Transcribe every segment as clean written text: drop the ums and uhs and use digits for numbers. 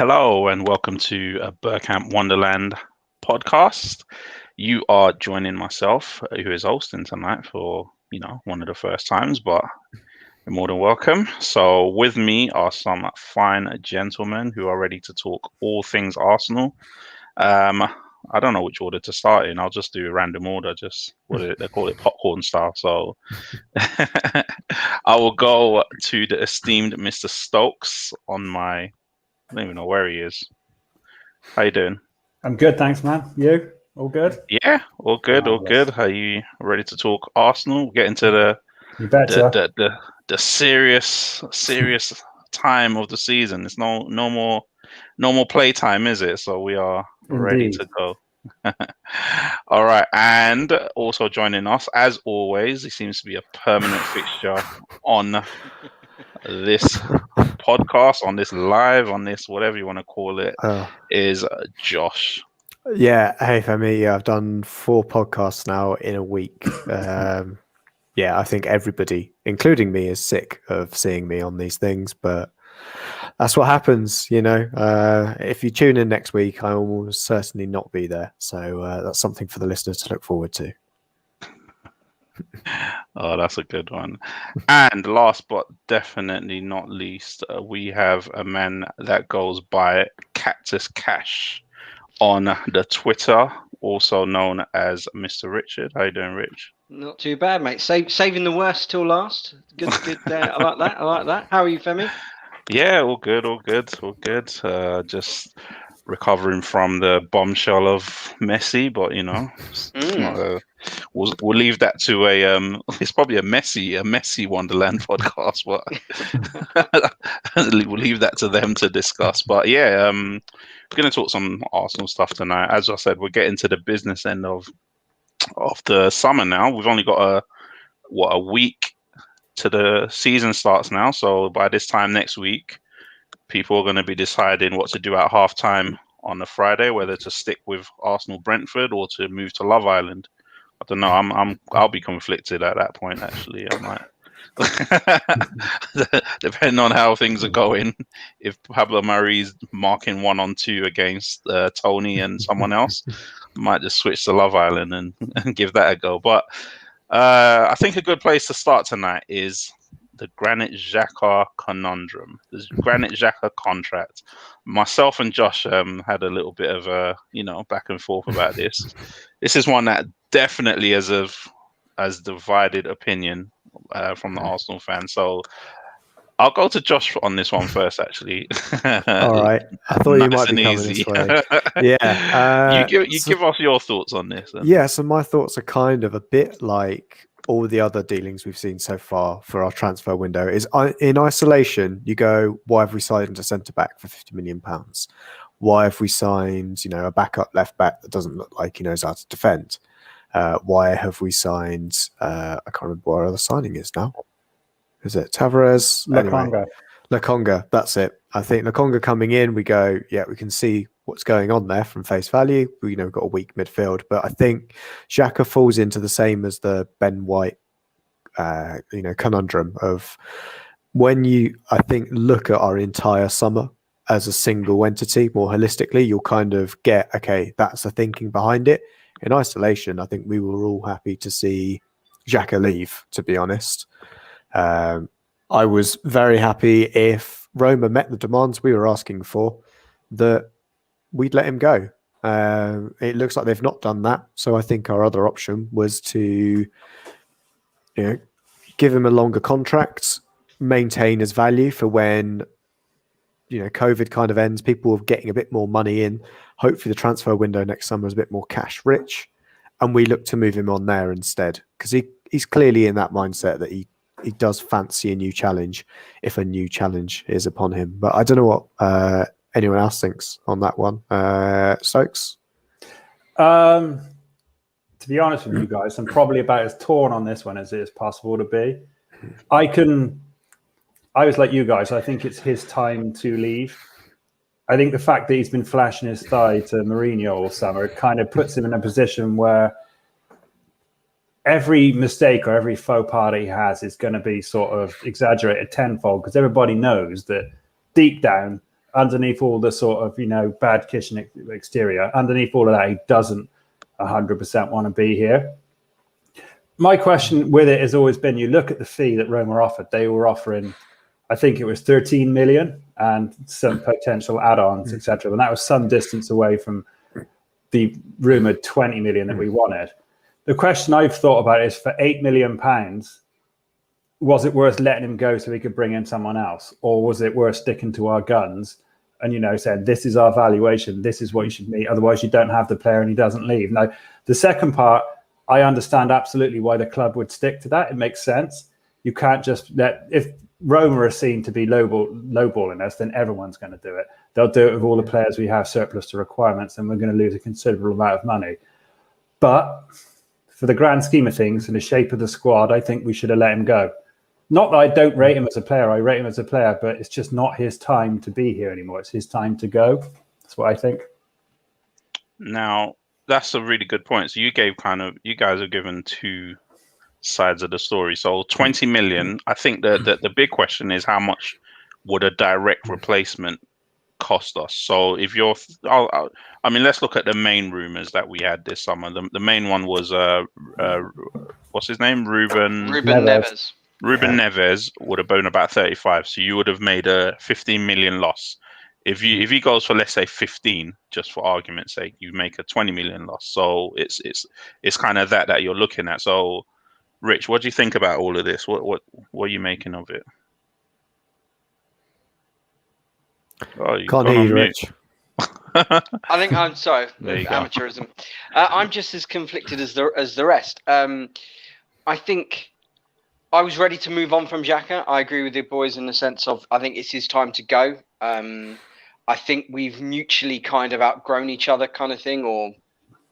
Hello and welcome to a Bergkamp Wonderland podcast. You are joining myself, who is hosting tonight for, one of the first times, but you're more than welcome. So with me are some fine gentlemen who are ready to talk all things Arsenal. I don't know which order to start in. I'll just do a random order, just they call it popcorn style. So I will go to the esteemed Mr. Stokes on my, I don't even know where he is. How you doing? I'm good, thanks, man. You? All good? Yeah, all good, all good. Are you ready to talk Arsenal? Get into the serious time of the season. It's no more play time, is it? So we are ready to go. All right, and also joining us, as always, he seems to be a permanent fixture on this podcast, on this live, on this whatever you want to call it, is Josh. Yeah, hey Femi, I've done 4 podcasts now in a week. I think everybody, including me, is sick of seeing me on these things, but that's what happens, If you tune in next week, I will certainly not be there. So that's something for the listeners to look forward to. Oh, that's a good one. And last but definitely not least, we have a man that goes by Cactus Cash on the Twitter, also known as Mr. Richard. How you doing, Rich? Not too bad, mate. Saving the worst till last. Good. I like that. How are you, Femi? Yeah, all good. Just recovering from the bombshell of Messi, but we'll leave that to it's probably a messy Wonderland podcast, but we'll leave that to them to discuss. But yeah, we're going to talk some Arsenal stuff tonight. As I said, we're getting to the business end of the summer now. We've only got a week to the season starts now. So by this time next week, people are going to be deciding what to do at halftime on a Friday, whether to stick with Arsenal Brentford or to move to Love Island. I don't know. I'll be conflicted at that point. Actually, I might, depending on how things are going. If Pablo Mari's marking 1-on-2 against Tony and someone else, I might just switch to Love Island and give that a go. But I think a good place to start tonight is the Granit Xhaka conundrum, the Granit Xhaka contract. Myself and Josh had a little bit of a back and forth about this. This is one that definitely has divided opinion from the Arsenal fans. So I'll go to Josh on this one first, actually. All right. I thought you might be coming this way. Yeah. Give us your thoughts on this. Yeah, so my thoughts are kind of a bit like all the other dealings we've seen so far for our transfer window. Is in isolation, you go, why have we signed a centre-back for £50 million? Why have we signed, a backup left-back that doesn't look like he knows how to defend? Why have we signed, I can't remember what our other signing is now. Is it Tavares? Lokonga, that's it. I think Lokonga coming in, we go, yeah, we can see what's going on there from face value. We've got a weak midfield, but I think Xhaka falls into the same as the Ben White, conundrum of when you, I think, look at our entire summer as a single entity more holistically, you'll kind of get, okay, that's the thinking behind it. In isolation, I think we were all happy to see Xhaka leave, to be honest. I was very happy if Roma met the demands we were asking for, that we'd let him go. It looks like they've not done that. So I think our other option was to give him a longer contract, maintain his value for when COVID kind of ends, people are getting a bit more money in. Hopefully the transfer window next summer is a bit more cash rich. And we look to move him on there instead. Because he's clearly in that mindset that he does fancy a new challenge if a new challenge is upon him. But I don't know what anyone else thinks on that one. Stokes? To be honest with you guys, I'm probably about as torn on this one as it is possible to be. I was like you guys. I think it's his time to leave. I think the fact that he's been flashing his thigh to Mourinho all summer kind of puts him in a position where every mistake or every faux pas he has is going to be sort of exaggerated tenfold, because everybody knows that deep down underneath all the sort of, bad kitchen exterior, underneath all of that, he doesn't 100% want to be here. My question with it has always been, you look at the fee that Roma offered. They were offering, I think it was 13 million and some potential add-ons, etc. And that was some distance away from the rumoured 20 million that we wanted. The question I've thought about is, for £8 million, was it worth letting him go so we could bring in someone else? Or was it worth sticking to our guns and, saying, this is our valuation, this is what you should meet, otherwise you don't have the player and he doesn't leave. Now, the second part, I understand absolutely why the club would stick to that. It makes sense. You can't just if Roma are seen to be lowballing us, then everyone's going to do it. They'll do it with all the players we have surplus to requirements, and we're going to lose a considerable amount of money. But for the grand scheme of things and the shape of the squad, I think we should have let him go. Not that I don't rate him as a player. I rate him as a player, but it's just not his time to be here anymore. It's his time to go. That's what I think. Now, that's a really good point. So you guys have given two sides of the story. So 20 million, I think the big question is, how much would a direct replacement cost us? So if let's look at the main rumours that we had this summer. The main one was, what's his name? Ruben Neves. Ruben Neves would have been about 35. So you would have made a 15 million loss. If he goes for, let's say, 15, just for argument's sake, you make a 20 million loss. So it's kind of that you're looking at. So, Rich, what do you think about all of this? What are you making of it? Oh, Can't hear you, Rich. I think I'm sorry. Amateurism. I'm just as conflicted as the rest. I think I was ready to move on from Xhaka. I agree with the boys in the sense of, I think it's his time to go. I think we've mutually kind of outgrown each other, kind of thing, or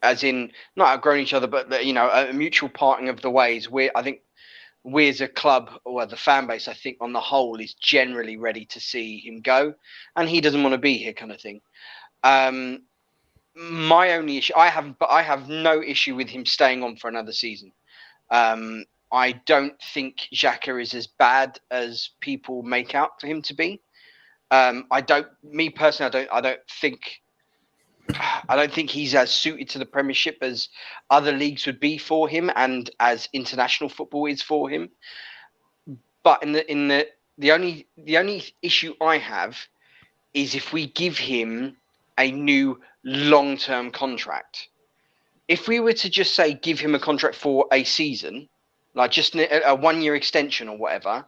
as in not outgrown each other, but a mutual parting of the ways. I think we as a club, or the fan base, I think on the whole is generally ready to see him go, and he doesn't want to be here, kind of thing. My only issue, I have no issue with him staying on for another season. I don't think Xhaka is as bad as people make out for him to be. I don't think he's as suited to the Premiership as other leagues would be for him, and as international football is for him. But the only issue I have is if we give him a new long-term contract. If we were to just say give him a contract for a season, like just a 1-year extension or whatever,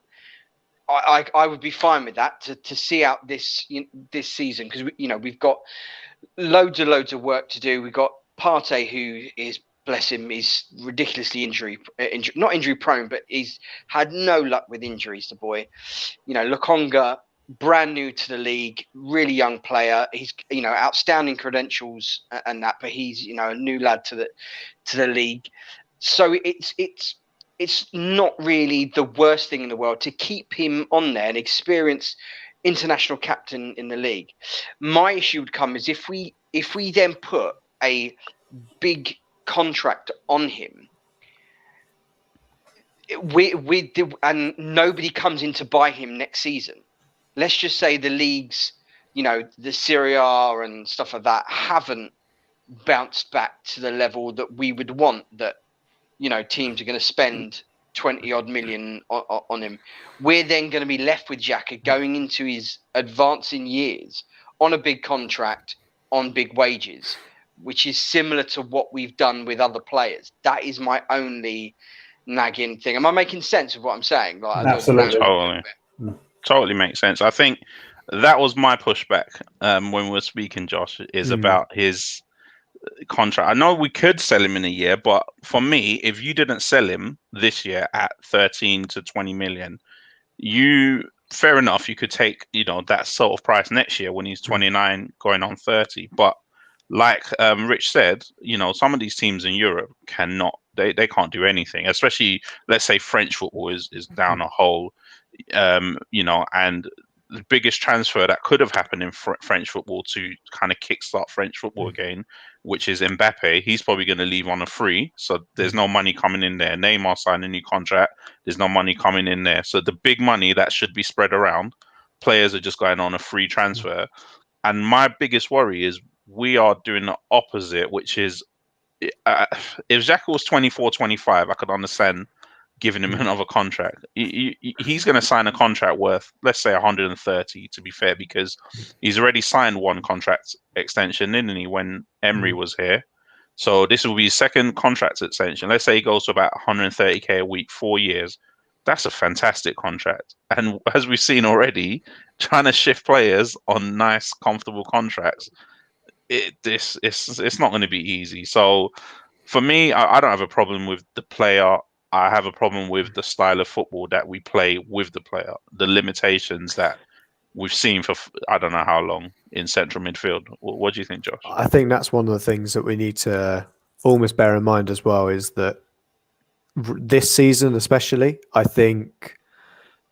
I would be fine with that to see out this season, because we've got loads of work to do. We've got Partey, who is, bless him, is ridiculously not injury prone, but he's had no luck with injuries, the boy. Lokonga, brand new to the league, really young player. He's outstanding credentials and that, but he's a new lad to the league. So it's not really the worst thing in the world to keep him on there, an experienced international captain in the league. My issue would come is if we then put a big contract on him, and nobody comes in to buy him next season. Let's just say the leagues, the Serie A and stuff like that, haven't bounced back to the level that we would want, that teams are going to spend 20 odd million on him. We're then going to be left with Xhaka going into his advancing years on a big contract, on big wages, which is similar to what we've done with other players. That is my only nagging thing. Am I making sense of what I'm saying? Absolutely. Totally makes sense. I think that was my pushback when we were speaking, Josh, is about his contract. I know we could sell him in a year, but for me, if you didn't sell him this year at 13 to 20 million, fair enough, you could take that sort of price next year when he's 29 going on 30. But like Rich said, some of these teams in Europe cannot, they can't do anything, especially, let's say, French football is down a hole, and the biggest transfer that could have happened in French football to kind of kickstart French football again, which is Mbappe. He's probably going to leave on a free, so there's no money coming in there. Neymar signed a new contract. There's no money coming in there. So the big money that should be spread around players are just going on a free transfer. And my biggest worry is we are doing the opposite, which is if Xhaka was 24, 25, I could understand giving him another contract. He's going to sign a contract worth, let's say, 130, to be fair, because he's already signed one contract extension, didn't he, when Emery was here? So this will be his second contract extension. Let's say he goes to about 130k a week, 4 years. That's a fantastic contract. And as we've seen already, trying to shift players on nice, comfortable contracts, it's not going to be easy. So for me, I don't have a problem with the player. I have a problem with the style of football that we play with the player, the limitations that we've seen for I don't know how long in central midfield. What do you think, Josh? I think that's one of the things that we need to almost bear in mind as well, is that this season especially, I think,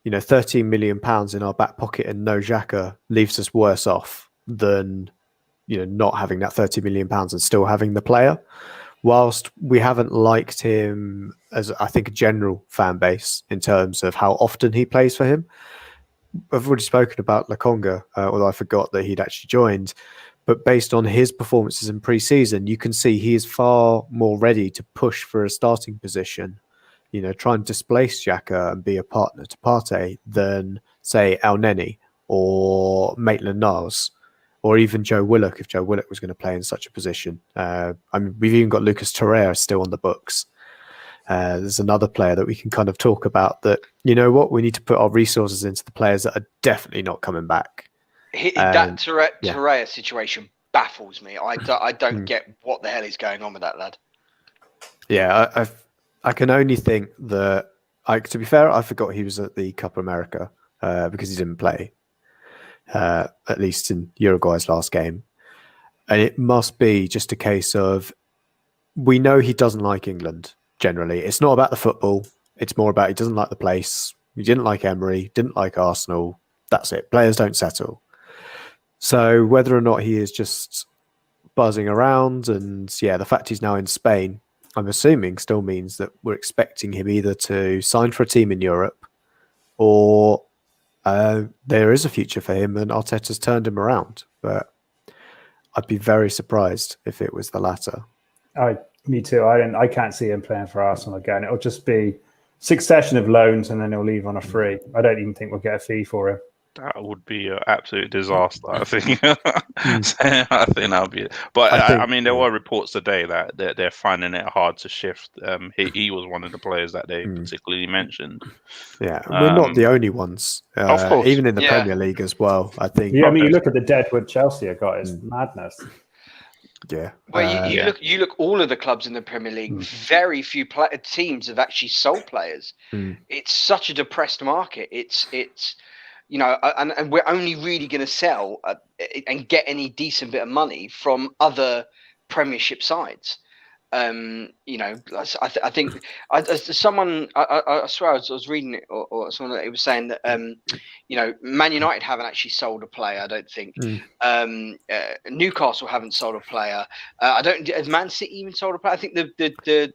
13 million pounds in our back pocket and no Xhaka leaves us worse off than not having that 30 million pounds and still having the player. Whilst we haven't liked him as, I think, a general fan base in terms of how often he plays for him. I've already spoken about Lokonga, although I forgot that he'd actually joined. But based on his performances in pre-season, you can see he is far more ready to push for a starting position, try and displace Xhaka and be a partner to Partey than, say, El Neni or Maitland-Niles. Or even Joe Willock, if Joe Willock was going to play in such a position. We've even got Lucas Torreira still on the books. There's another player that we can kind of talk about that, we need to put our resources into the players that are definitely not coming back. That Torreira situation baffles me. I don't get what the hell is going on with that lad. Yeah, I can only think that, to be fair, I forgot he was at the Copa America because he didn't play. At least in Uruguay's last game. And it must be just a case of, we know he doesn't like England, generally. It's not about the football. It's more about he doesn't like the place. He didn't like Emery, didn't like Arsenal. That's it. Players don't settle. So whether or not he is just buzzing around, and the fact he's now in Spain, I'm assuming still means that we're expecting him either to sign for a team in Europe or there is a future for him, and Arteta's turned him around. But I'd be very surprised if it was the latter. Me too. I can't see him playing for Arsenal again. It'll just be succession of loans, and then he'll leave on a free. I don't even think we'll get a fee for him. That would be an absolute disaster, I think. I think that would be it. But I mean, there were reports today that they're finding it hard to shift. He was one of the players that they particularly mentioned. Yeah, we're not the only ones. Of course. Even in the Premier League as well, I think. Yeah, I mean, you look at the deadwood Chelsea have got, it's madness. Yeah. Well, you look all of the clubs in the Premier League. Very few teams have actually sold players. It's such a depressed market. It's and we're only really going to sell and get any decent bit of money from other Premiership sides. I think someone, I swear I was reading it, or someone that it was saying that Man United haven't actually sold a player. I don't think Newcastle haven't sold a player. Has Man City even sold a player? I think the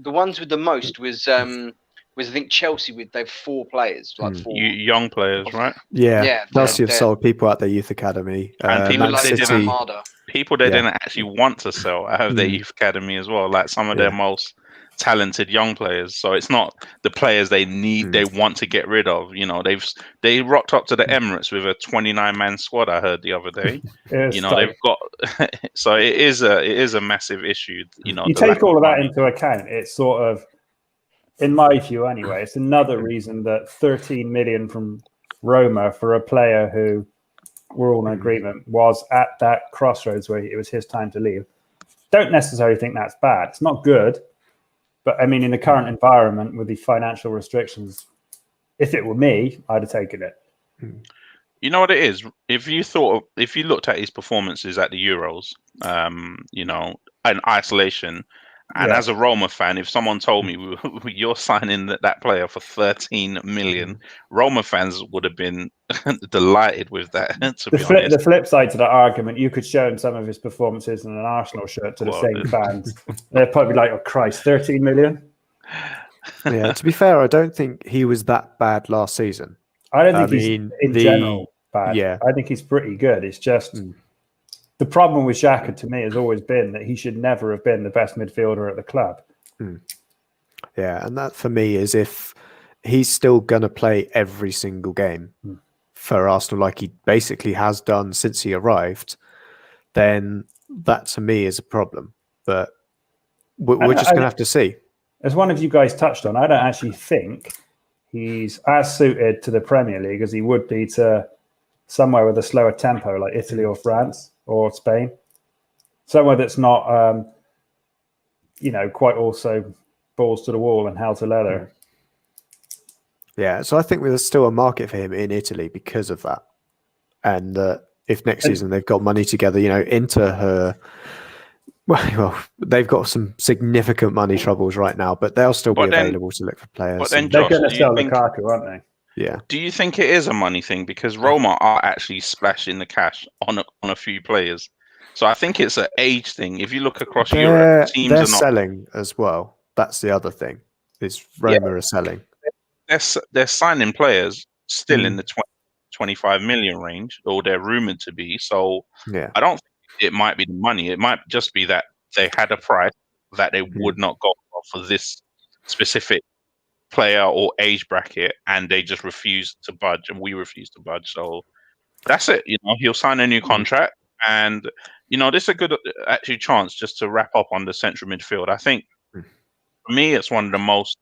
ones with the most was I think Chelsea with they've 4 players, like 4 young players, right? Yeah. Chelsea have sold people at their youth academy, and people Man like City. People they didn't actually want to sell out of their youth academy as well, like some of their most talented young players. So it's not the players they need, they want to get rid of. They rocked up to the Emirates with a 29-man squad, I heard the other day. They've got so it is a massive issue. You take all of that into account, it's sort of, in my view anyway, it's another reason that 13 million from Roma for a player who we're all in agreement was at that crossroads where it was his time to leave. Don't necessarily think that's bad. It's not good. But I mean, in the current environment with the financial restrictions, if it were me, I'd have taken it. You know what it is? If you looked at his performances at the Euros, in isolation, and as a Roma fan, if someone told me you're signing that player for 13 million, Roma fans would have been delighted with that. The flip side to that argument, you could show him some of his performances in an Arsenal shirt to the same fans. They're probably like, "Oh Christ, 13 million." Yeah. To be fair, I don't think he was that bad last season. I don't think he's in general. bad. Yeah. I think he's pretty good. It's just the problem with Xhaka to me has always been that he should never have been the best midfielder at the club. Yeah, and that for me is if he's still going to play every single game for Arsenal like he basically has done since he arrived, then that to me is a problem. But we're just going to have to see. As one of you guys touched on, I don't actually think he's as suited to the Premier League as he would be to somewhere with a slower tempo like Italy or France or Spain. Somewhere that's not, quite also balls to the wall and hell to leather. Yeah, so I think there's still a market for him in Italy because of that. And if next season they've got money together, Inter her... Well, they've got some significant money troubles right now, but they'll still be available to look for players. But then, they're Josh, going to sell Lukaku, aren't they? Yeah. Do you think it is a money thing? Because Roma are actually splashing the cash on a few players. So I think it's an age thing. If you look across Europe, teams they're are not selling as well. That's the other thing. Is Roma are selling. They're signing players still in the 25 million range, or they're rumored to be. So Yeah. I don't think it might be the money. It might just be that they had a price that they would not go for this specific player or age bracket, and they just refused to budge, and we refused to budge. So that's it. He'll sign a new contract, and this is a good actually chance just to wrap up on the central midfield. I think for me, it's one of the most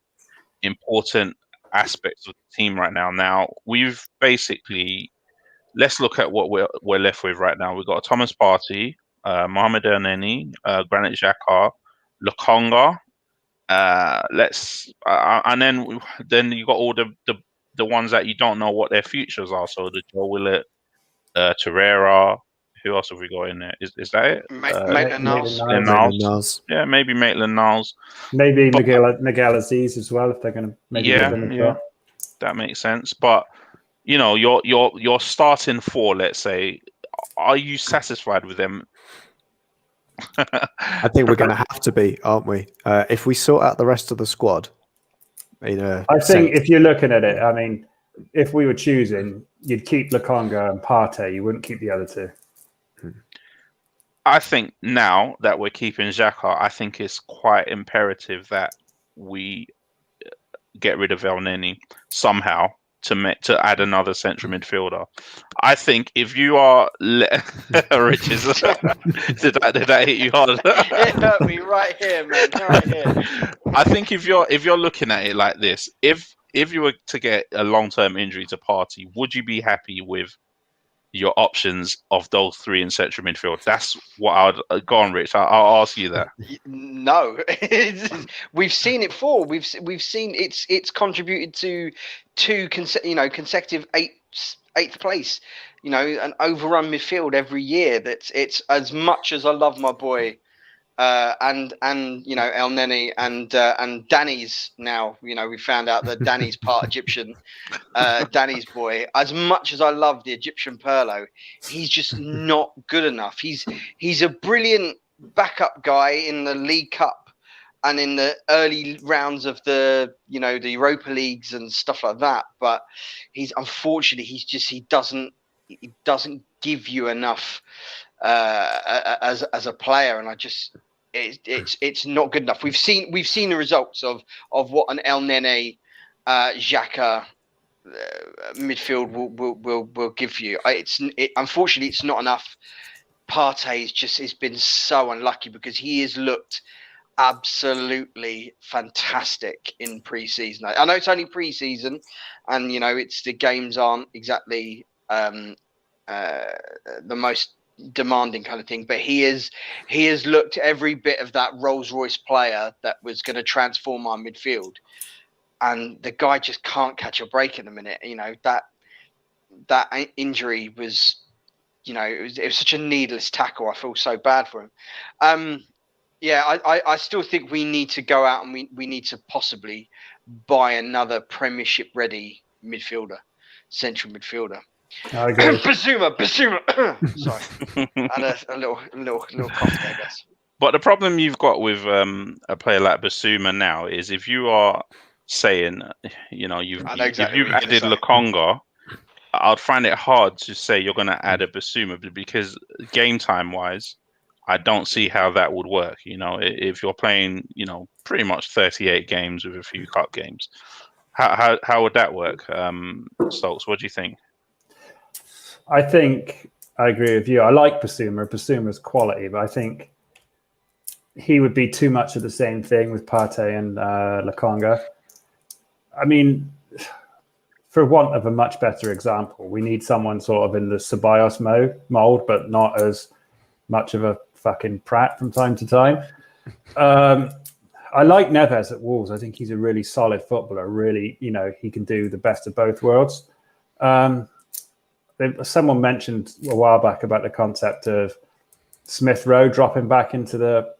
important aspects of the team right now. Now we've basically, let's look at what we're left with right now. We've got Thomas Partey, Mohamed Elneny, Granit Xhaka, Lokonga. And then you got all the ones that you don't know what their futures are. So the Joe Willett, Torreira. Who else have we got in there? Is that it? Maitland-Niles. Yeah, maybe Maitland-Niles. Maybe Miguel Aziz as well, if they're going to maybe give them a try. That makes sense. But your starting four, let's say, are you satisfied with them? I think we're going to have to be, aren't we? If we sort out the rest of the squad. I think if you're looking at it, I mean, if we were choosing, you'd keep Lokonga and Partey. You wouldn't keep the other two. I think now that we're keeping Xhaka, I think it's quite imperative that we get rid of Elneny somehow to add another central midfielder. I think if you are Riches, did that hit you hard? It hurt me right here, man. Right here. I think if you're looking at it like this, if you were to get a long-term injury to Partey, would you be happy with your options of those three in central midfield? That's what I'd go on, Rich. I'll ask you that. No, we've seen it before. We've seen it's contributed to two consecutive eighth place. An overrun midfield every year. It's as much as I love my boy. And Elneny and Danny's now. We found out that Danny's part Egyptian. Danny's boy. As much as I love the Egyptian Perlo, he's just not good enough. He's a brilliant backup guy in the League Cup and in the early rounds of the the Europa Leagues and stuff like that. But he doesn't give you enough as a player, and I just. It's not good enough. We've seen the results of what an Elneny, Xhaka midfield will give you. Unfortunately, it's not enough. Partey has been so unlucky because he has looked absolutely fantastic in pre-season. I know it's only pre-season, and it's the games aren't exactly the most demanding kind of thing, but he has looked every bit of that Rolls-Royce player that was going to transform our midfield, and the guy just can't catch a break in a minute. That injury was it was such a needless tackle. I feel so bad for him. I still think we need to go out and we need to possibly buy another Premiership ready central midfielder. Basuma. Sorry, and a little cough there, guys. But the problem you've got with a player like Basuma now is if you are saying, you've added Lokonga, I'd find it hard to say you're going to add a Basuma because game time wise, I don't see how that would work. If you're playing, pretty much 38 games with a few cup games, how would that work? Stokes, what do you think? I think I agree with you. I like Basuma. Basuma's quality, but I think he would be too much of the same thing with Partey and Lokonga. I mean, for want of a much better example, we need someone sort of in the Ceballos mold, but not as much of a fucking prat from time to time. I like Neves at Wolves. I think he's a really solid footballer. Really, he can do the best of both worlds. Someone mentioned a while back about the concept of Smith Rowe dropping back into the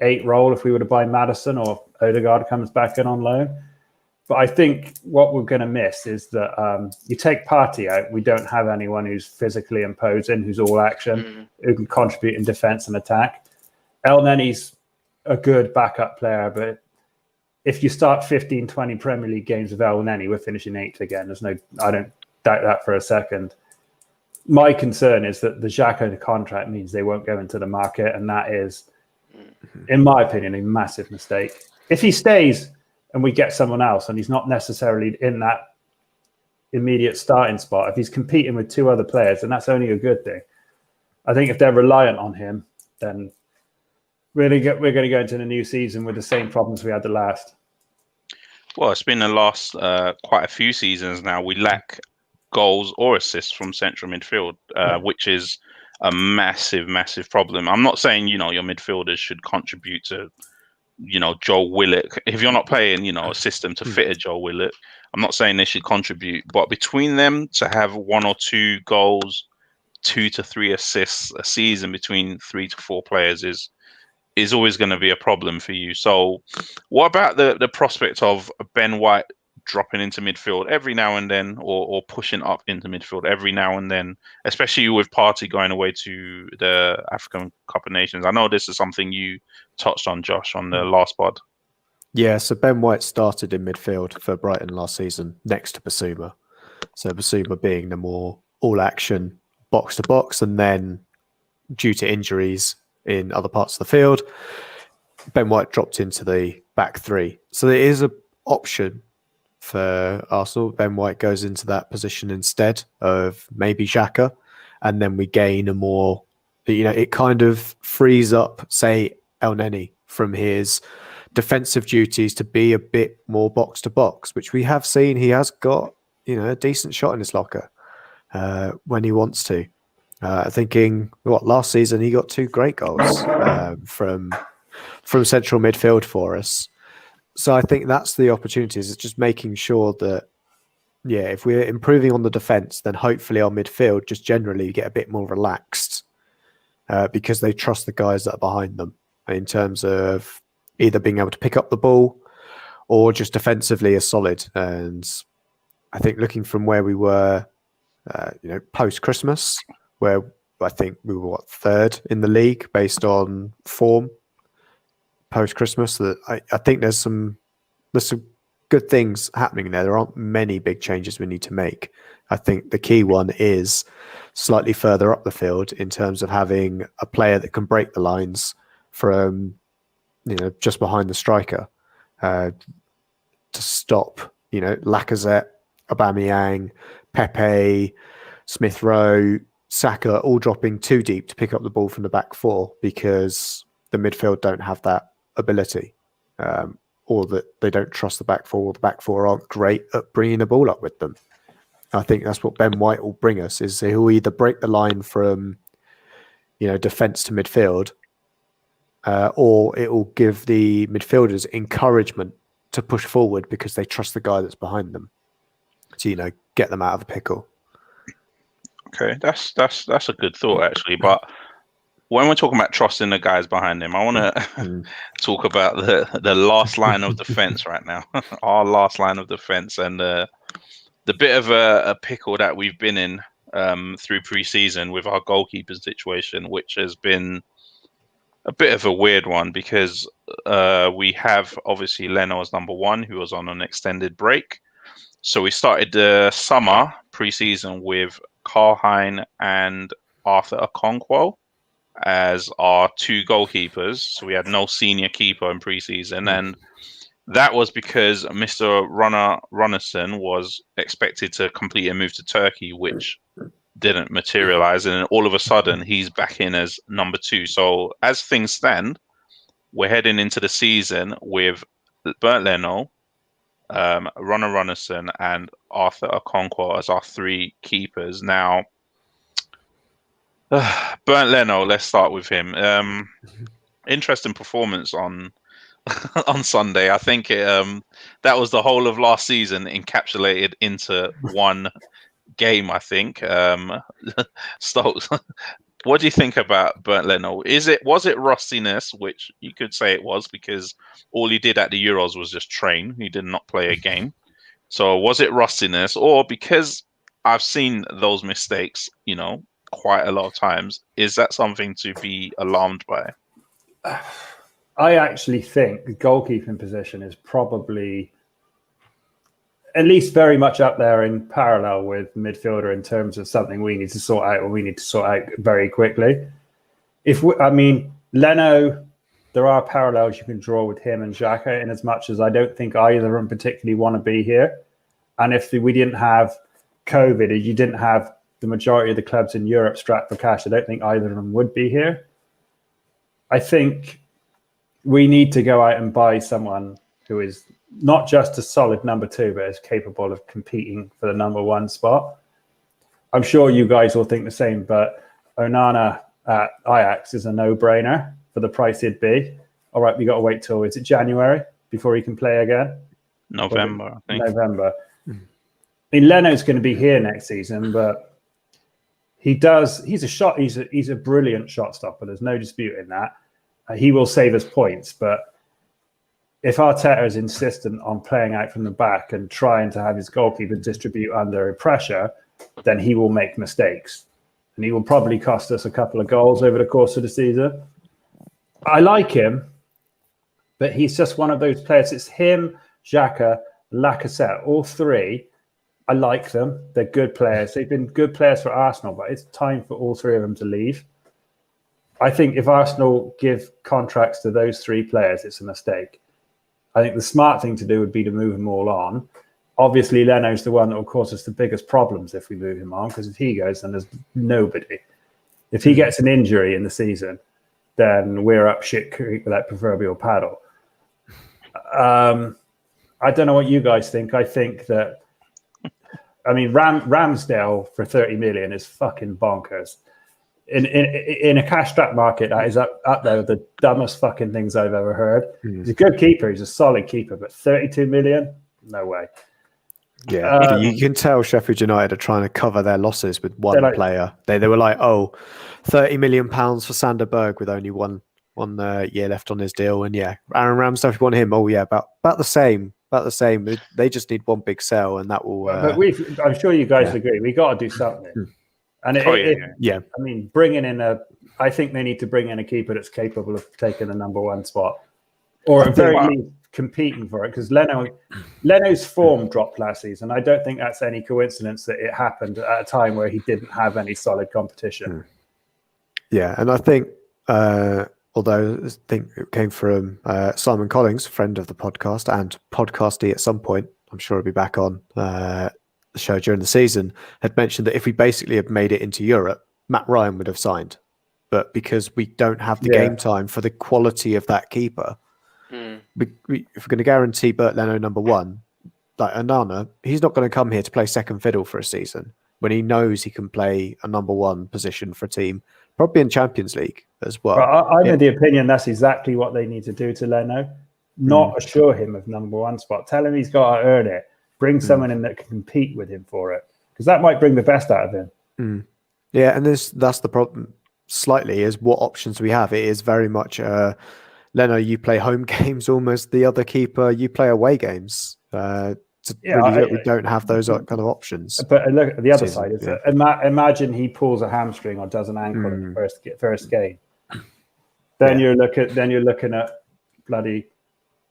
8 role if we were to buy Maddison or Odegaard comes back in on loan. But I think what we're going to miss is that you take Partey out, we don't have anyone who's physically imposing, who's all action, who can contribute in defence and attack. El Nenny's a good backup player, but if you start 15, 20 Premier League games with El Nenny, we're finishing 8th again. I don't doubt that for a second. My concern is that the Xhaka contract means they won't go into the market, and that is, in my opinion, a massive mistake. If he stays and we get someone else, and he's not necessarily in that immediate starting spot, if he's competing with 2 other players, then that's only a good thing. I think if they're reliant on him, then we're going to go into the new season with the same problems we had the last. Well, it's been the last quite a few seasons now. We lack goals or assists from central midfield, which is a massive, massive problem. I'm not saying, your midfielders should contribute to, Joe Willock. If you're not playing, a system to fit a Joe Willock, I'm not saying they should contribute. But between them to have 1 or 2 goals, 2 to 3 assists a season between 3 to 4 players is always going to be a problem for you. So what about the prospect of Ben White dropping into midfield every now and then, or pushing up into midfield every now and then, especially with Partey going away to the African Cup of Nations? I know this is something you touched on, Josh, on the last pod. Yeah, so Ben White started in midfield for Brighton last season next to Basuma. So Basuma being the more all-action box-to-box, and then due to injuries in other parts of the field, Ben White dropped into the back 3. So there is an option for Arsenal. Ben White goes into that position instead of maybe Xhaka, and then we gain a more, it kind of frees up, say, El Neni from his defensive duties to be a bit more box to box, which we have seen he has got, a decent shot in his locker when he wants to. Thinking, last season he got 2 great goals from central midfield for us. So I think that's the opportunities. It's just making sure that, if we're improving on the defence, then hopefully our midfield just generally get a bit more relaxed because they trust the guys that are behind them in terms of either being able to pick up the ball or just defensively are solid. And I think looking from where we were, post-Christmas, where I think we were 3rd in the league based on form, post-Christmas, that I think there's some good things happening there. There aren't many big changes we need to make. I think the key one is slightly further up the field in terms of having a player that can break the lines from, just behind the striker to stop, Lacazette, Aubameyang, Pepe, Smith Rowe, Saka all dropping too deep to pick up the ball from the back 4 because the midfield don't have that ability, or that they don't trust the back 4, or the back 4 aren't great at bringing the ball up with them. I think that's what Ben White will bring us, is he'll either break the line from, defence to midfield, or it will give the midfielders encouragement to push forward because they trust the guy that's behind them to, get them out of the pickle. Okay, that's a good thought, actually. But when we're talking about trusting the guys behind him, I want to talk about the last line of defense right now. Our last line of defense, and the bit of a pickle that we've been in through pre-season with our goalkeeping situation, which has been a bit of a weird one because we have obviously Leno as number 1, who was on an extended break. So we started the summer pre-season with Carhine and Arthur Okonkwo as our 2 goalkeepers. So we had no senior keeper in pre-season, and that was because Mr. Runarsson was expected to complete a move to Turkey, which didn't materialize, and then all of a sudden he's back in as number 2. So as things stand, we're heading into the season with Bernd Leno, Runarsson, and Arthur Okonkwo as our 3 keepers. Now, Bernd Leno, let's start with him. Interesting performance on on Sunday. I think that was the whole of last season encapsulated into one game, I think. Stokes, what do you think about Bernd Leno? Was it rustiness, which you could say it was, because all he did at the Euros was just train. He did not play a game. So was it rustiness, or because I've seen those mistakes, quite a lot of times, is that something to be alarmed by? I actually think the goalkeeping position is probably at least very much up there in parallel with midfielder in terms of something we need to sort out, or we need to sort out very quickly. Leno, there are parallels you can draw with him and Xhaka, in as much as I don't think either of them particularly want to be here. And if we didn't have COVID, or you didn't have the majority of the clubs in Europe strapped for cash, I don't think either of them would be here. I think we need to go out and buy someone who is not just a solid number 2, but is capable of competing for the number 1 spot. I'm sure you guys will think the same, but Onana at Ajax is a no-brainer for the price it'd be. All right, we got to wait till, is it January before he can play again? November, I think. November. Leno's going to be here next season, but he's a brilliant shot stopper. There's no dispute in that. He will save us points, but if Arteta is insistent on playing out from the back and trying to have his goalkeeper distribute under pressure, then he will make mistakes. And he will probably cost us a couple of goals over the course of the season. I like him, but he's just one of those players. It's him, Xhaka, Lacazette, all 3. I like them. They're good players. They've been good players for Arsenal, but it's time for all 3 of them to leave. I think if Arsenal give contracts to those 3 players, it's a mistake. I think the smart thing to do would be to move them all on. Obviously, Leno's the one that will cause us the biggest problems if we move him on, because if he goes, then there's nobody. If he gets an injury in the season, then we're up shit creek with that proverbial paddle. I don't know what you guys think. I think that, Ramsdale for 30 million is fucking bonkers. In a cash-strapped market, that is up there with the dumbest fucking things I've ever heard. He's a good keeper. He's a solid keeper, but 32 million? No way. Yeah, you can tell Sheffield United are trying to cover their losses with one player. They were like, 30 million pounds for Sander Berg with only one year left on his deal. And yeah, Aaron Ramsdale, if you want him, about the same. About the same. They just need one big sell, and that will. But I'm sure you guys agree. We got to do something. And bringing in I think they need to bring in a keeper that's capable of taking the number 1 spot, or at very least competing for it. Because Leno's form dropped last season. I don't think that's any coincidence that it happened at a time where he didn't have any solid competition. Yeah, and I think, although I think it came from Simon Collins, friend of the podcast and podcasty at some point, I'm sure he'll be back on the show during the season, had mentioned that if we basically had made it into Europe, Matt Ryan would have signed. But because we don't have the game time for the quality of that keeper, if we're going to guarantee Bernd Leno number 1, like Onana, he's not going to come here to play second fiddle for a season when he knows he can play a number 1 position for a team, probably in Champions League as well. I'm of the opinion that's exactly what they need to do to Leno. Not assure him of number 1 spot. Tell him he's got to earn it. Bring someone in that can compete with him for it, because that might bring the best out of him. Yeah, and that's the problem slightly, is what options we have. It is very much Leno, you play home games almost. The other keeper, you play away games. We don't have those kind of options. But look at the other side. Is imagine he pulls a hamstring or does an ankle in the first game. Then you're looking at bloody.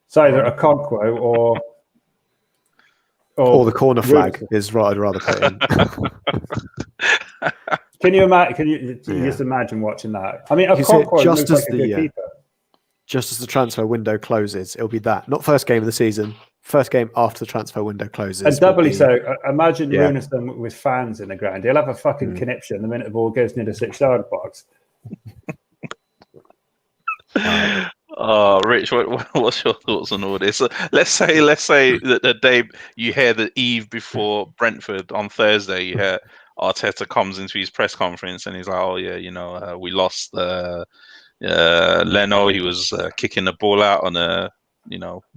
It's either Okonkwo or Or the corner flag Runarsson. is what I'd rather put in. Can you imagine? Can you just imagine watching that? I mean, You can see it Okonkwo just looks as like a good keeper. just as the transfer window closes, it'll be that. Not first game of the season, first game after the transfer window closes. And doubly be, so, imagine Yeah. Runarsson with fans in the ground. He'll have a fucking conniption the minute the ball goes near the 6-yard box. Rich, what's your thoughts on all this? Let's say that the day you hear the eve before Brentford on Thursday, you hear Arteta comes into his press conference and he's like, "Oh yeah, we lost Leno. He was kicking the ball out on a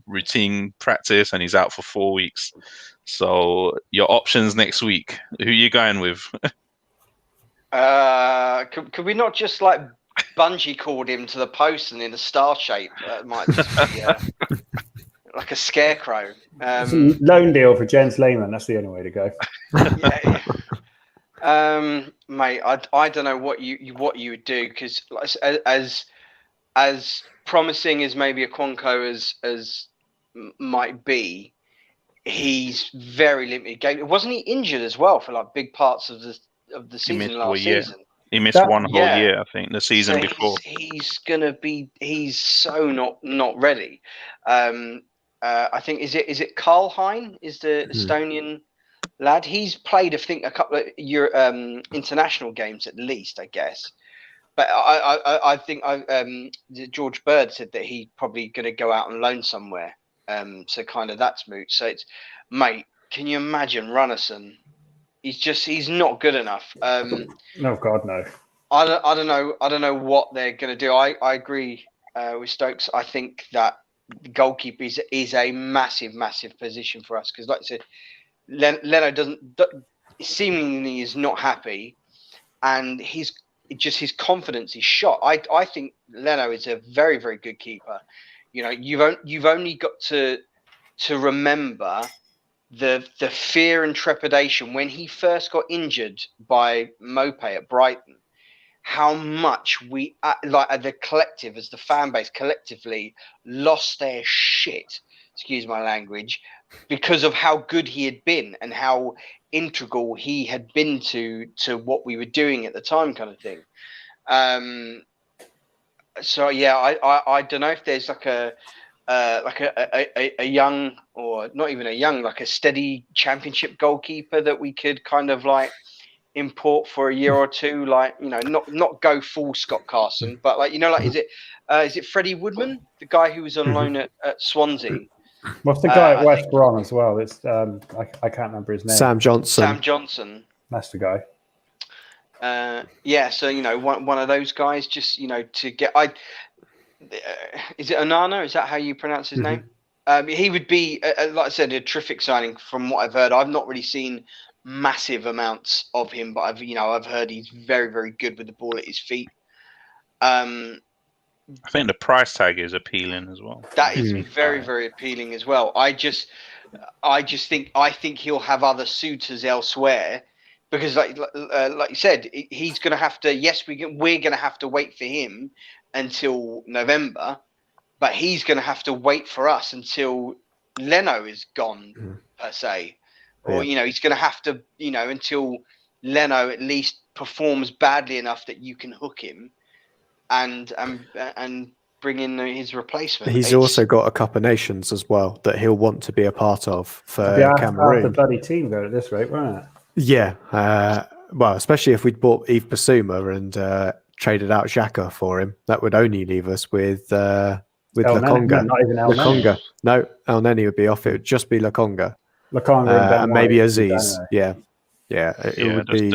routine practice, and he's out for 4 weeks. So your options next week, who are you going with?" Could we not just like bungee cord him to the post and in a star shape? That might just be like a scarecrow. Loan deal for Jens Lehmann. That's the only way to go. Mate, I don't know what you would do, because as promising as maybe Okonkwo as might be, he's very limited game. Wasn't he injured as well for like big parts of the season last season? He missed one whole year, I think, the season before. He's so not ready. I think is it Karl Hein is the Estonian lad. He's played, I think, a couple of international games at least, I guess. But I think George Bird said that he's probably going to go out on loan somewhere. So kind of that's moot. So it's, mate, can you imagine Runarsson? He's not good enough. No, God, no. I don't know what they're going to do. I agree with Stokes. I think that goalkeeper is a massive position for us, because, like I said, Leno seemingly is not happy, and his confidence is shot. I think Leno is a very good keeper. You've only got to remember the fear and trepidation when he first got injured by Mope at Brighton. How much we, like the collective, as the fan base collectively, lost their shit, excuse my language, because of how good he had been and how integral he had been to what we were doing at the time, kind of thing. So yeah, I don't know if there's like a young, or not even a young, like a steady championship goalkeeper that we could kind of like import for a year or two, like, not go full Scott Carson, but like, is it Freddie Woodman, the guy who was on loan at Swansea? What's the guy at West Brom as well? It's I can't remember his name. Sam Johnson. That's the guy. So one of those guys, just to get. Is it Onana? Is that how you pronounce his name? He would be, like I said, a terrific signing from what I've heard. I've not really seen massive amounts of him, but I've heard he's very good with the ball at his feet. I think the price tag is appealing as well. That is very appealing as well. I think he'll have other suitors elsewhere, because like you said, he's going to have to. Yes, we're going to have to wait for him until November, but he's going to have to wait for us until Leno is gone, per se. Or, he's going to have to, until Leno at least performs badly enough that you can hook him and bring in his replacement. He's also got a Cup of Nations as well that he'll want to be a part of for Cameroon. The bloody team go at this rate, won't it? Yeah. Well, especially if we'd bought Yves Bissouma and traded out Xhaka for him, that would only leave us with Lokonga. Not even Lokonga. No, El Neni would be off. It would just be Lokonga. and maybe Aziz. Yeah. It would be.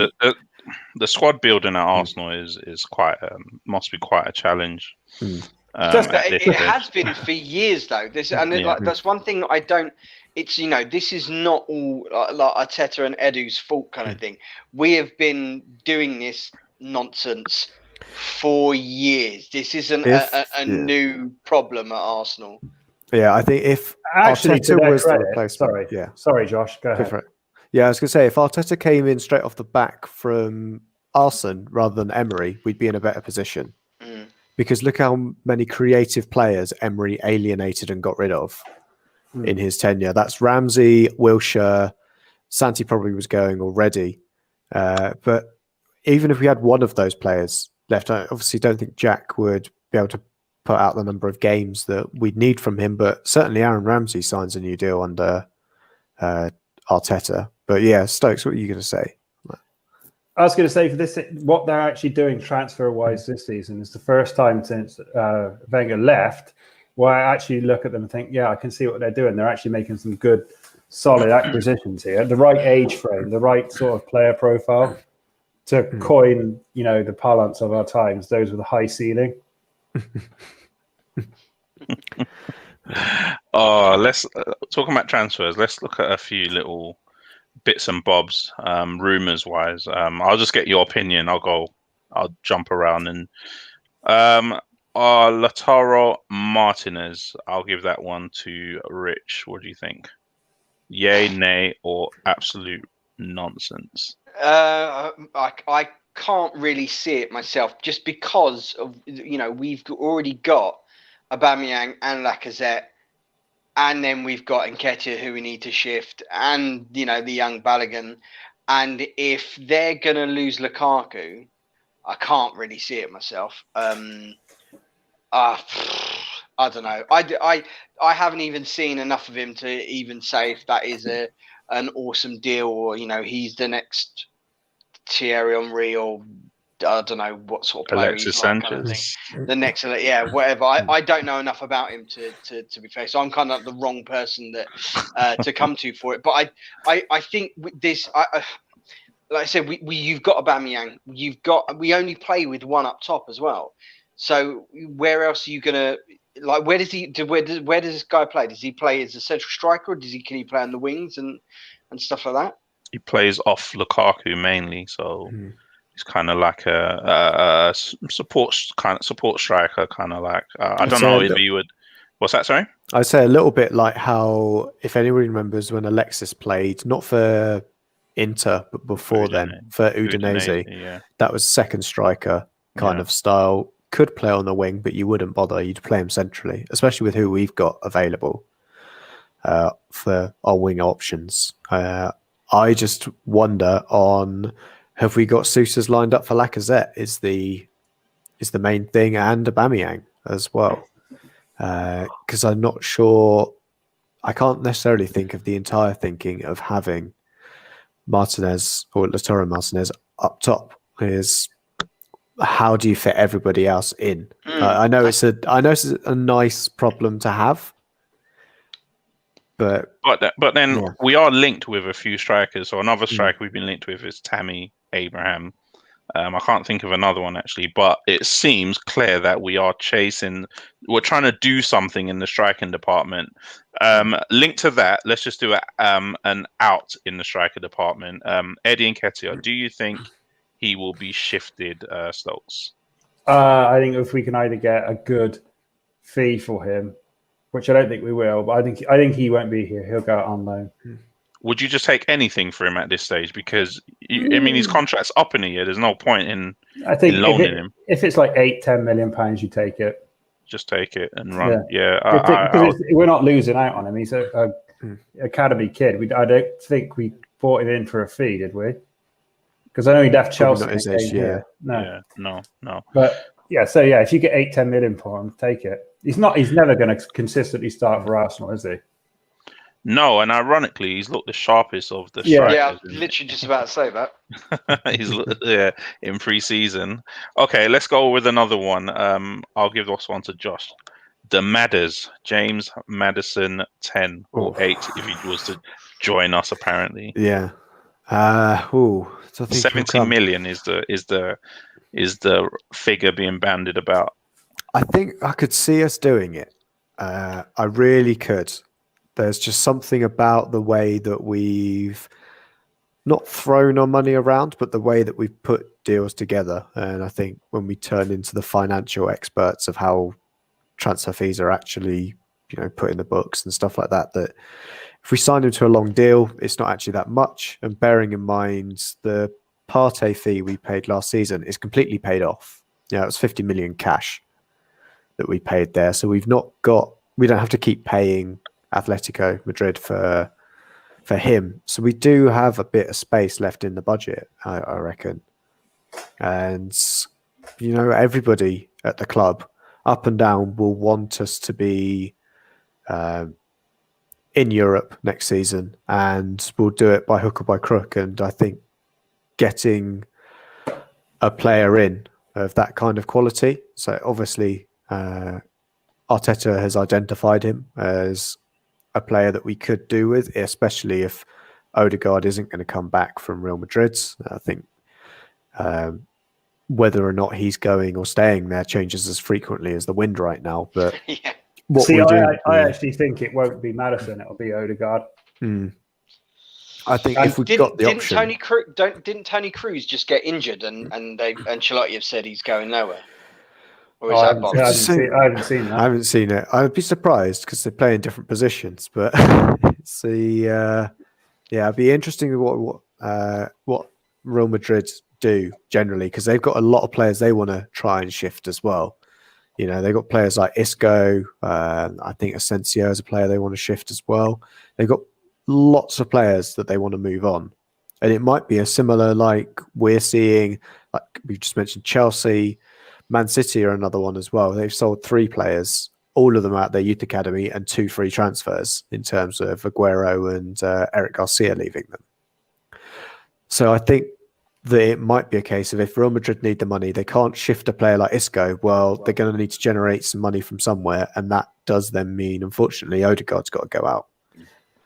The squad building at Arsenal is quite must be quite a challenge. It has been for years though. That's one thing that I don't. It's this is not all like Arteta and Edu's fault kind of thing. We have been doing this nonsense for years. This isn't a new problem at Arsenal. Yeah, I think if Arteta was the replacement, sorry, Josh, go ahead. Yeah, I was going to say, if Arteta came in straight off the back from Arsene rather than Emery, we'd be in a better position. Because look how many creative players Emery alienated and got rid of. in his tenure. That's Ramsey, Wilshere, Santi probably was going already. But even if we had one of those players left, I obviously don't think Jack would be able to put out the number of games that we'd need from him. But certainly Aaron Ramsey signs a new deal under Arteta. But yeah, Stokes, what are you going to say? I was going to say for this, what they're actually doing transfer-wise this season is the first time since Wenger left where I actually look at them and think, yeah, I can see what they're doing. They're actually making some good, solid acquisitions here. The right age frame, the right sort of player profile to coin, the parlance of our times, those with a high ceiling. Let's talking about transfers. Let's look at a few little bits and bobs, rumors wise. I'll just get your opinion. I'll jump around and Lautaro Martinez. I'll give that one to Rich. What do you think? Yay, nay, or absolute nonsense? I can't really see it myself, just because of we've already got Aubameyang and Lacazette, and then we've got Nketiah, who we need to shift, and the young Bellerin. And if they're gonna lose Lukaku, I can't really see it myself. I don't know. I haven't even seen enough of him to even say if that is an awesome deal, or he's the next Thierry Henry, or I don't know what sort of player Alexis he's like, Sanchez. kind of thing. The next, whatever. I don't know enough about him to be fair, so I'm kind of the wrong person that to come to for it. But I think this. Like I said, you've got Aubameyang. We only play with one up top as well. So where else are you gonna where does this guy play? Does he play as a central striker, or can he play on the wings and stuff like that? He plays off Lukaku mainly, so he's kind of like a support striker, kind of like I don't know if he would. What's that? Sorry, I'd say a little bit like how, if anyone remembers, when Alexis played, not for Inter, but before then for Udinese, that was second striker kind of style. Could play on the wing, but you wouldn't bother. You'd play him centrally, especially with who we've got available for our wing options. I just wonder have we got suitors lined up for Lacazette is the main thing, and Aubameyang as well. Because I'm not sure. I can't necessarily think of the entire thinking of having Martinez or Lautaro Martinez up top is how do you fit everybody else in? I know it's a nice problem to have, but then we are linked with a few strikers. So another striker we've been linked with is Tammy Abraham. I can't think of another one actually, but it seems clear that we're trying to do something in the striking department. Linked to that, let's just do an out in the striker department. Eddie Nketiah, do you think he will be shifted, Stokes? I think if we can either get a good fee for him, which I don't think we will, but I think he won't be here. He'll go out on loan. Would you just take anything for him at this stage? Because his contract's up in a year. There's no point in loaning him. If it's like £8-10 million, you take it. Just take it and run. We're not losing out on him. He's a academy kid. I don't think we bought him in for a fee, did we? Because I know he left Chelsea. No. But if you get £8-10 million for him, take it. He's never going to consistently start for Arsenal, is he? No, and ironically, he's looked the sharpest of the strikers. Yeah, literally just about to say that. He's in pre-season. Okay, let's go with another one. I'll give this one to Josh. The Madders, James Maddison, 10 or 8, if he was to join us, apparently. Yeah. 70 million is the figure being bandied about. I think I could see us doing it. I really could. There's just something about the way that we've not thrown our money around, but the way that we've put deals together. And I think when we turn into the financial experts of how transfer fees are actually, put in the books and stuff like that, that if we sign him to a long deal, it's not actually that much. And bearing in mind the Partey fee we paid last season is completely paid off. It was 50 million cash that we paid there. So we don't have to keep paying Atletico Madrid for him. So we do have a bit of space left in the budget, I reckon. And, everybody at the club, up and down, will want us to be in Europe next season, and we'll do it by hook or by crook. And I think getting a player in of that kind of quality, so obviously Arteta has identified him as a player that we could do with, especially if Odegaard isn't going to come back from Real Madrid. I think whether or not he's going or staying there changes as frequently as the wind right now. But yeah. I actually think it won't be Maddison; it'll be Odegaard. I think if we've got the option, didn't Tony Cruz just get injured, and Ancelotti have said he's going nowhere? Or is I that haven't seen that. I haven't seen it. I'd be surprised because they play in different positions. But it's it'd be interesting what Real Madrid do generally, because they've got a lot of players they want to try and shift as well. They've got players like Isco. I think Asensio is a player they want to shift as well. They've got lots of players that they want to move on. And it might be a similar, like we're seeing, like we just mentioned, Chelsea, Man City are another one as well. They've sold 3 players, all of them out their youth academy, and 2 free transfers in terms of Aguero and Eric Garcia leaving them. So I think that it might be a case of if Real Madrid need the money, they can't shift a player like Isco. Well, they're going to need to generate some money from somewhere, and that does then mean, unfortunately, Odegaard's got to go out.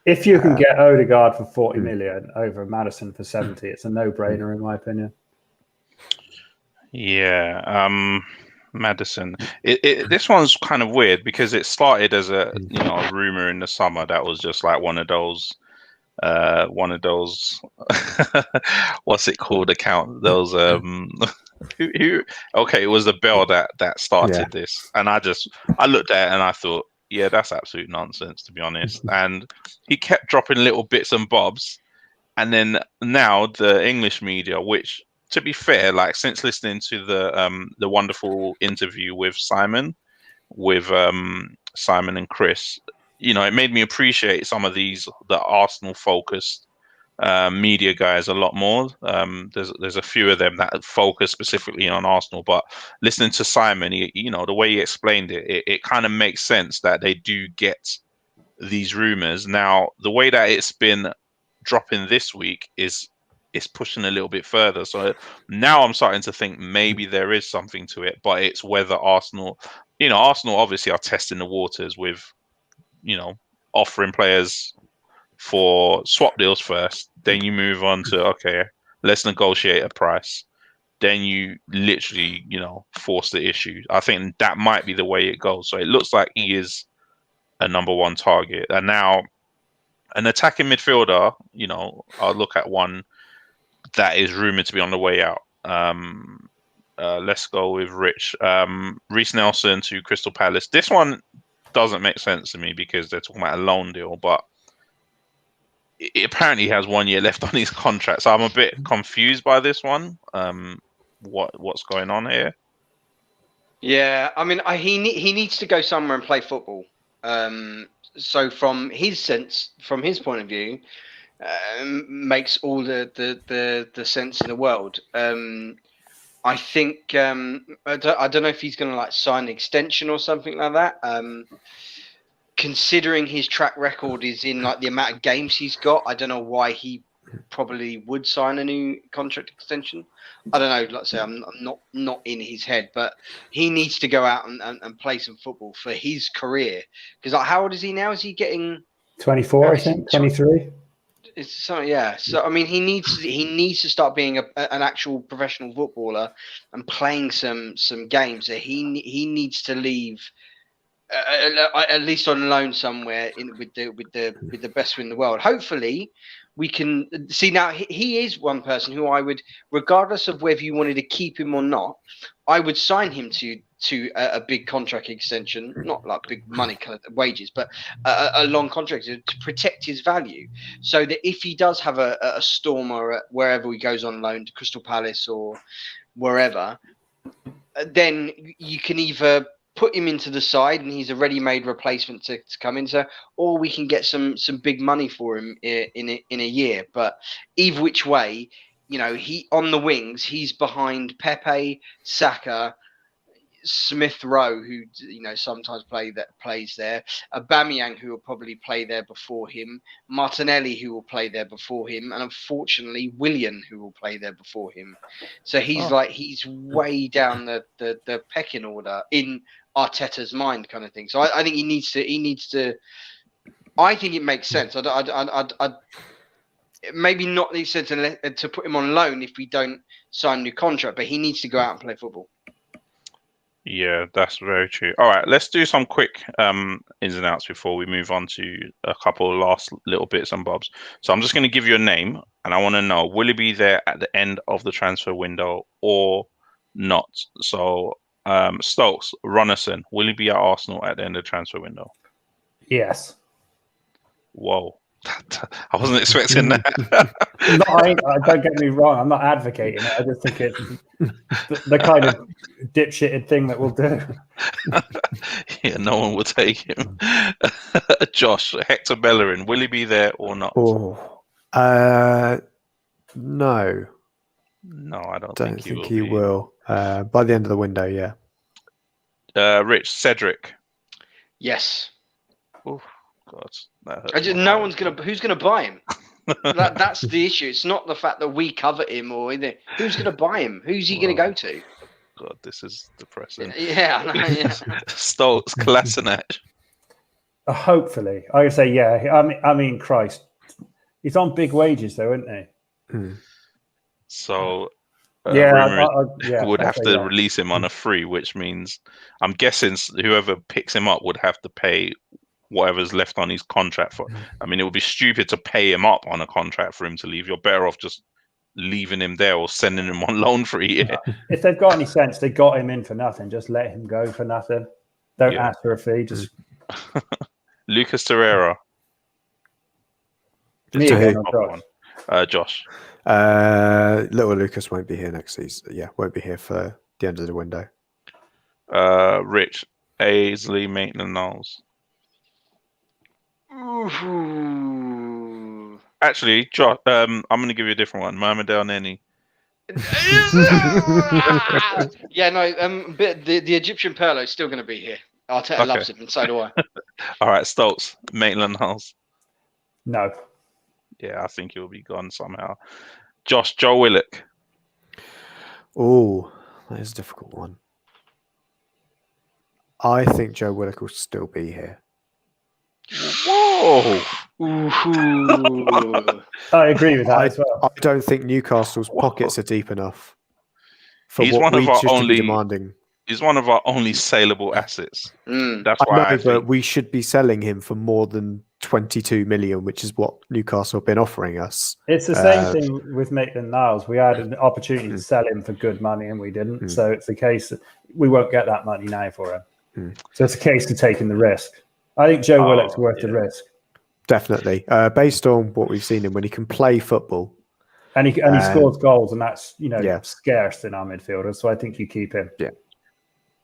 If you can get Odegaard for 40 million over Maddison for 70, it's a no-brainer in my opinion. Yeah, Maddison. This one's kind of weird because it started as a rumor in the summer that was just like one of those what's it called account? Those who okay, it was the Bell that started this, and I looked at it and I thought, yeah, that's absolute nonsense, to be honest. And he kept dropping little bits and bobs, and then now the English media, which, to be fair, like since listening to the wonderful interview with Simon and Chris, it made me appreciate some of the Arsenal focused media guys a lot more. There's a few of them that focus specifically on Arsenal, but listening to Simon, the way he explained it kind of makes sense that they do get these rumors. Now, the way that it's been dropping this week is pushing a little bit further. So now I'm starting to think maybe there is something to it, but it's whether Arsenal obviously are testing the waters with, offering players for swap deals first. Then you move on to, okay, let's negotiate a price. Then you literally, force the issue. I think that might be the way it goes. So it looks like he is a number 1 target. And now an attacking midfielder, I'll look at one that is rumored to be on the way out. Let's go with Rich. Reece Nelson to Crystal Palace. This one doesn't make sense to me because they're talking about a loan deal, but it apparently has 1 year left on his contract. So I'm a bit confused by this one. What's going on here? Yeah, I mean, he needs to go somewhere and play football. So from his point of view, makes all the sense in the world. I think I don't know if he's going to like sign an extension or something like that. Considering his track record is in like the amount of games he's got, I don't know why he probably would sign a new contract extension. I don't know. Like I say, I'm not in his head, but he needs to go out and play some football for his career. Because like, how old is he now? Is he getting 24? I think 23. It's so yeah. So I mean, he needs to start being an actual professional footballer and playing some games. That he needs to leave. At least on loan somewhere with the best in the world. Hopefully, we can see now. He is one person who I would, regardless of whether you wanted to keep him or not, I would sign him to a big contract extension, not like big money kind of wages, but a long contract to protect his value, so that if he does have a storm or wherever he goes on loan to Crystal Palace or wherever, then you can either put him into the side and he's a ready-made replacement to come into, or we can get some big money for him in a year. But either which way, he on the wings, he's behind Pepe, Saka, Smith Rowe, who sometimes plays there, Aubameyang, who will probably play there before him, Martinelli, who will play there before him, and unfortunately Willian, who will play there before him. So he's way down the pecking order in Arteta's mind, kind of thing. So I think he needs to. I think it makes sense. I'd maybe not the sense to put him on loan if we don't sign a new contract, but he needs to go out and play football. Yeah, that's very true. All right, let's do some quick ins and outs before we move on to a couple of last little bits and bobs. So I'm just going to give you a name, and I want to know, will he be there at the end of the transfer window or not? So Stokes, Runarsson, will he be at Arsenal at the end of the transfer window? Yes. Whoa. I wasn't expecting that. Don't get me wrong. I'm not advocating it. I just think it's the kind of dipshitted thing that we'll do. Yeah, no one will take him. Josh, Hector Bellerin, will he be there or not? No. No, I don't think he will. By the end of the window, yeah. Rich, Cedric. Yes. Oh God. No one's who's gonna buy him? That's the issue. It's not the fact that we covet him or anything. Who's gonna buy him? Who's he gonna go to? God, this is depressing. Yeah, I know, yeah. Stokes, Kolasinac. Hopefully, I would say yeah. I mean, Christ, he's on big wages though, isn't he? So would have to release him on a free, which means I'm guessing whoever picks him up would have to pay whatever's left on his contract for. I mean, it would be stupid to pay him up on a contract for him to leave. You're better off just leaving him there or sending him on loan for a year. If they've got any sense, they got him in for nothing. Just let him go for nothing. Don't ask for a fee. Just Lucas Torreira. Josh. Little Lucas won't be here next season. Yeah, won't be here for the end of the window. Rich, Ainsley, Maitland-Niles. Actually, Josh, I'm going to give you a different one. Mohamed El Neni. Yeah, no. But the Egyptian Perlo is still going to be here. Arteta loves him, and so do I. All right, Stokes, Maitland-Niles. No. Yeah, I think he'll be gone somehow. Josh, Joe Willock. Oh, that is a difficult one. I think Joe Willock will still be here. Whoa! I agree with that as well. I don't think Newcastle's pockets are deep enough for He's what one we of our should only be demanding. He's one of our only saleable assets. That's why I think but we should be selling him for more than 22 million, which is what Newcastle have been offering us. It's the same thing with Maitland-Niles. We had an opportunity to sell him for good money and we didn't. So it's the case that we won't get that money now for him. So it's a case of taking the risk. I think Joe Willock's worth the risk. Definitely. Based on what we've seen him when he can play football. And he scores goals, and that's scarce in our midfielders. So I think you keep him. Yeah.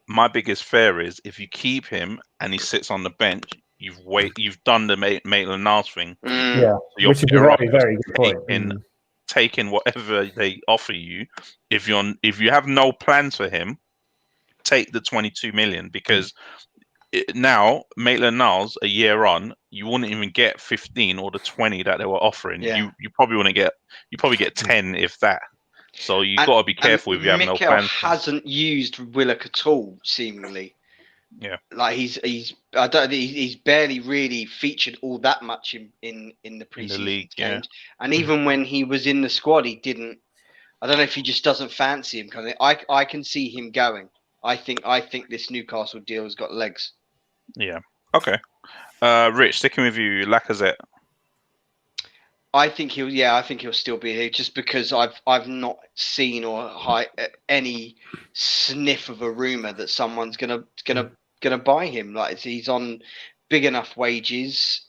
My biggest fear is if you keep him and he sits on the bench, you've done the Maitland-Niles thing. Yeah, so which is a very, very good point. Taking whatever they offer you. If you have no plans for him, take the 22 million because now Maitland-Niles a year on, you wouldn't even get 15 or the 20 that they were offering. Yeah. You probably get 10 if that. So you got to be careful if you have no plans. Hasn't used Willock at all, seemingly. Yeah, like he's barely really featured all that much in the preseason games. Yeah. And even when he was in the squad, he didn't. I don't know if he just doesn't fancy him. I can see him going. I think this Newcastle deal has got legs. Yeah. Okay. Rich, sticking with you, Lacazette. I think he'll still be here just because I've not seen or any sniff of a rumor that someone's gonna buy him. Like he's on big enough wages.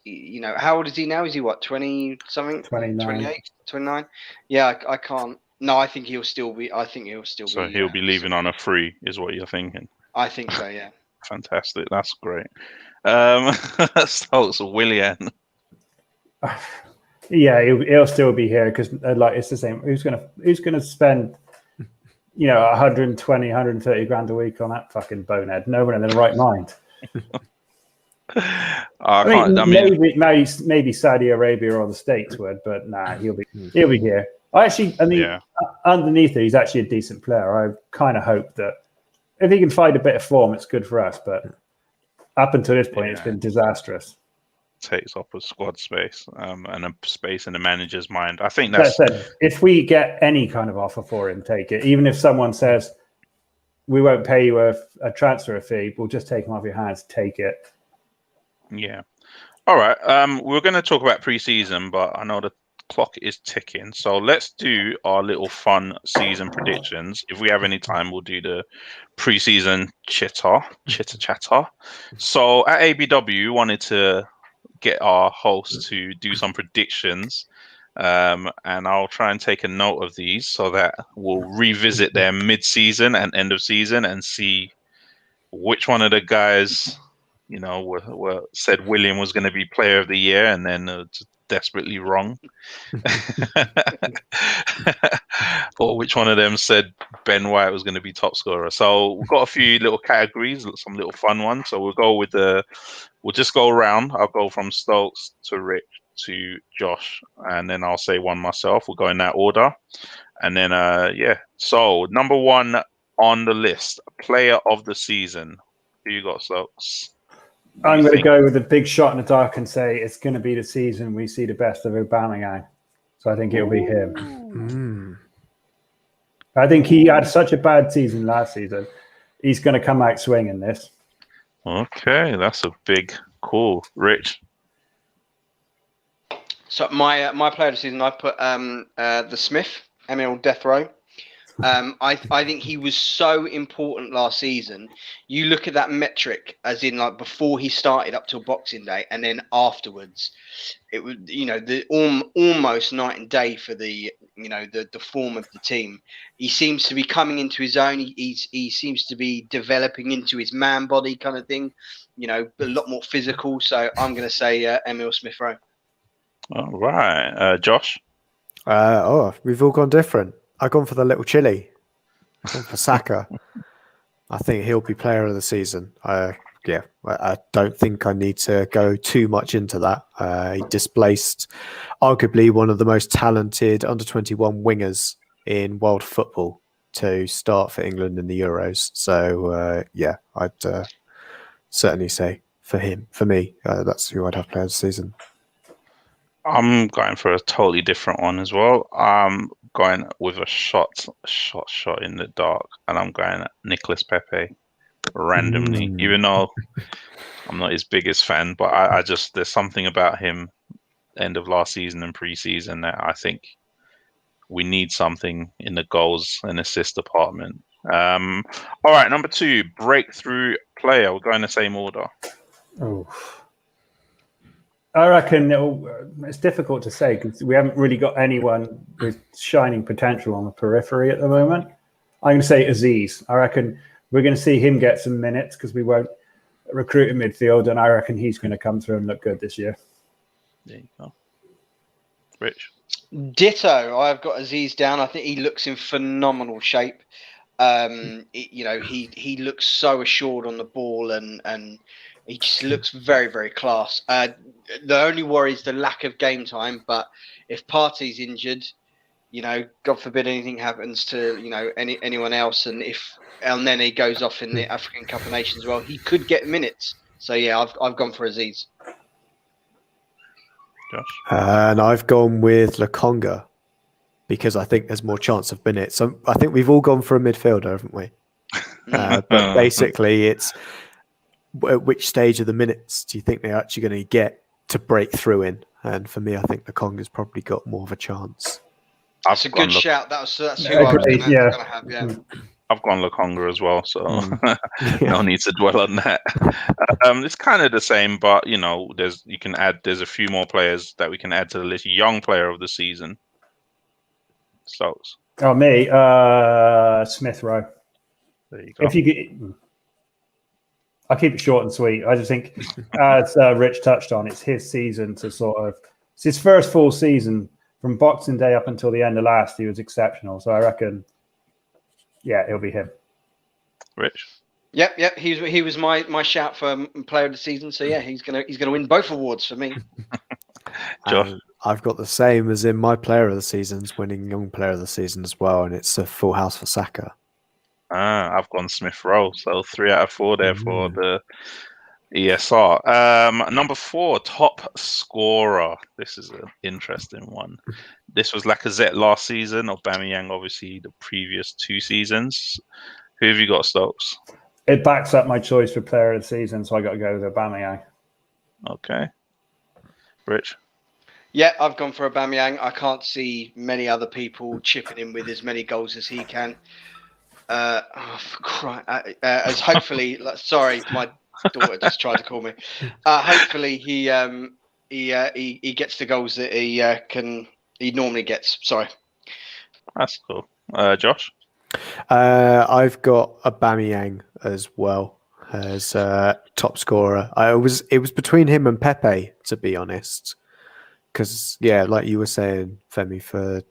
How old is he now? Is he what, 20 something? 29. 28, 29? Yeah, I can't. No, I think he'll still be. So he'll be leaving on a free, is what you're thinking. I think so. Yeah. Fantastic. That's great. Stokes, Willian. Yeah, he'll still be here because like it's the same. Who's gonna spend 120, 130 grand a week on that fucking bonehead? No one in their right mind. Maybe Saudi Arabia or the States would, but nah, he'll be here. Underneath it, he's actually a decent player. I kind of hope that if he can find a bit of form, it's good for us. But up until this point, it's been disastrous. Takes up a squad space and a space in the manager's mind. I think that's... If we get any kind of offer for him, take it. Even if someone says, we won't pay you a transfer fee, we'll just take him off your hands, take it. Yeah. All right. We're going to talk about pre-season, but I know the clock is ticking. So let's do our little fun season predictions. If we have any time, we'll do the pre-season chitter chatter. So at ABW, wanted to get our host to do some predictions, and I'll try and take a note of these so that we'll revisit them mid-season and end of season and see which one of the guys were said William was going to be player of the year and then desperately wrong, or which one of them said Ben White was going to be top scorer. So we've got a few little categories, some little fun ones. So we'll just go around. I'll go from Stokes to Rich to Josh, and then I'll say one myself. We'll go in that order, and then So number one on the list, player of the season. Who you got, Stokes? I'm going to go with a big shot in the dark and say it's going to be the season we see the best of Aubameyang. So I think it'll be him. I think he had such a bad season last season. He's going to come out swinging this. Okay, that's a big call. Rich? So my player of the season, I put the Smith, Emil Death Row. I think he was so important last season. You look at that metric, as in like before he started up till Boxing Day, and then afterwards, it was the almost night and day for the form of the team. He seems to be coming into his own. He seems to be developing into his man body kind of thing. A lot more physical. So I'm going to say Emil Smith Rowe. All right, Josh. We've all gone different. I've gone for the little chili. I've gone for Saka. I think he'll be player of the season. I don't think I need to go too much into that. He displaced arguably one of the most talented under-21 wingers in world football to start for England in the Euros. So, I'd certainly say for him. For me, that's who I'd have player of the season. I'm going for a totally different one as well. I'm going with a shot in the dark, and I'm going at Nicolas Pepe randomly, even though I'm not his biggest fan, but I just, there's something about him end of last season and pre-season that I think we need something in the goals and assist department. All right, number two, breakthrough player. We're going the same order. Oh. I reckon it's difficult to say because we haven't really got anyone with shining potential on the periphery at the moment. I'm going to say Aziz. I reckon we're going to see him get some minutes because we won't recruit in midfield, and I reckon he's going to come through and look good this year. There you go. Rich? Ditto. I've got Aziz down. I think he looks in phenomenal shape. He looks so assured on the ball and he just looks very, very class. The only worry is the lack of game time. But if Partey's injured, God forbid anything happens to anyone else, and then he goes off in the African Cup of Nations as well, he could get minutes. So yeah, I've gone for Aziz. Josh? And I've gone with Lokonga because I think there's more chance of minutes. So I think we've all gone for a midfielder, haven't we? But basically, it's at which stage of the minutes do you think they're actually going to get to break through in? And for me, I think Lokonga's probably got more of a chance. That's a good shout. That's who I was going to have. Yeah. I've gone Lokonga as well, so no need to dwell on that. It's kind of the same, but there's a few more players that we can add to the list. Young player of the season. Stokes. Oh, me, Smith Rowe. There you go. I'll keep it short and sweet. I just think, as Rich touched on, it's his season to it's his first full season from Boxing Day up until the end of last. He was exceptional. So I reckon, yeah, it'll be him. Rich? Yep. He was my shout for player of the season. So yeah, he's gonna win both awards for me. Josh? I've got the same as in my player of the season's winning young player of the season as well, and it's a full house for Saka. I've gone Smith Rowe, so 3 out of 4 there for the ESR. Number 4, top scorer. This is an interesting one. This was Lacazette last season, Aubameyang obviously the previous 2 seasons. Who have you got, Stokes? It backs up my choice for player of the season, so I got to go with Aubameyang. Okay. Rich? Yeah, I've gone for Aubameyang. I can't see many other people chipping in with as many goals as he can. As hopefully, sorry, my daughter just tried to call me. Hopefully, he gets the goals that he normally gets. Sorry. That's cool. Josh? I've got Aubameyang as well as top scorer. It was between him and Pepe, to be honest. Because, yeah, like you were saying, Femi,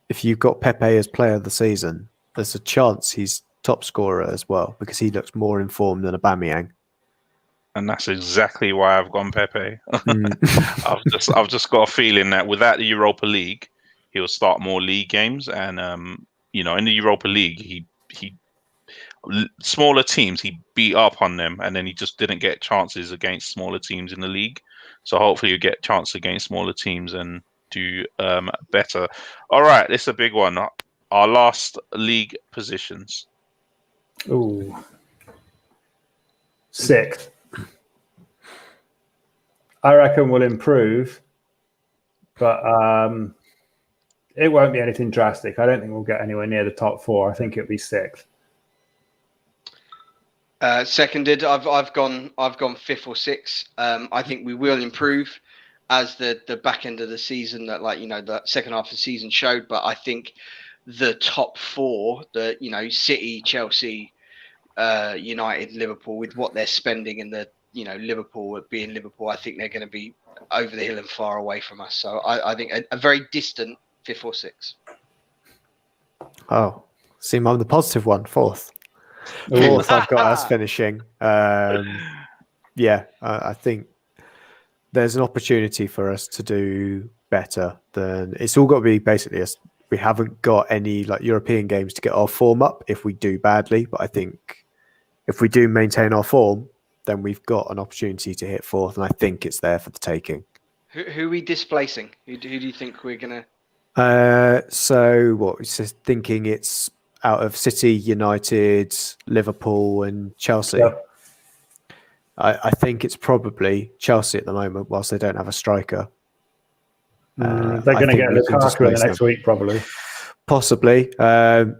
if you've got Pepe as player of the season, there's a chance he's top scorer as well because he looks more informed than Aubameyang. And that's exactly why I've gone Pepe. I've just got a feeling that without the Europa League, he'll start more league games. And, in the Europa League, he smaller teams, he beat up on them. And then he just didn't get chances against smaller teams in the league. So hopefully you get a chance against smaller teams and do better. All right, this is a big one. Our last league positions. Ooh. 6th. I reckon we'll improve, but it won't be anything drastic. I don't think we'll get anywhere near the top 4. I think it'll be 6th. Seconded. I've gone 5th or 6th. I think we will improve as the back end of the season, the second half of the season showed. But I think the top 4, City, Chelsea, United, Liverpool, with what they're spending, and Liverpool being Liverpool, I think they're going to be over the hill and far away from us. So I think a very distant 5th or 6th. Oh, seem I'm the positive one, 4th. 4th I've got us finishing. I think there's an opportunity for us to do better than it's all got to be basically us. We haven't got any European games to get our form up if we do badly, but I think if we do maintain our form, then we've got an opportunity to hit 4th, and I think it's there for the taking. Who are we displacing? Who do you think we're gonna? So thinking it's out of City, United, Liverpool, and Chelsea. Yeah. I think it's probably Chelsea at the moment, whilst they don't have a striker. They're going to get Lukaku in the next week, probably. Possibly.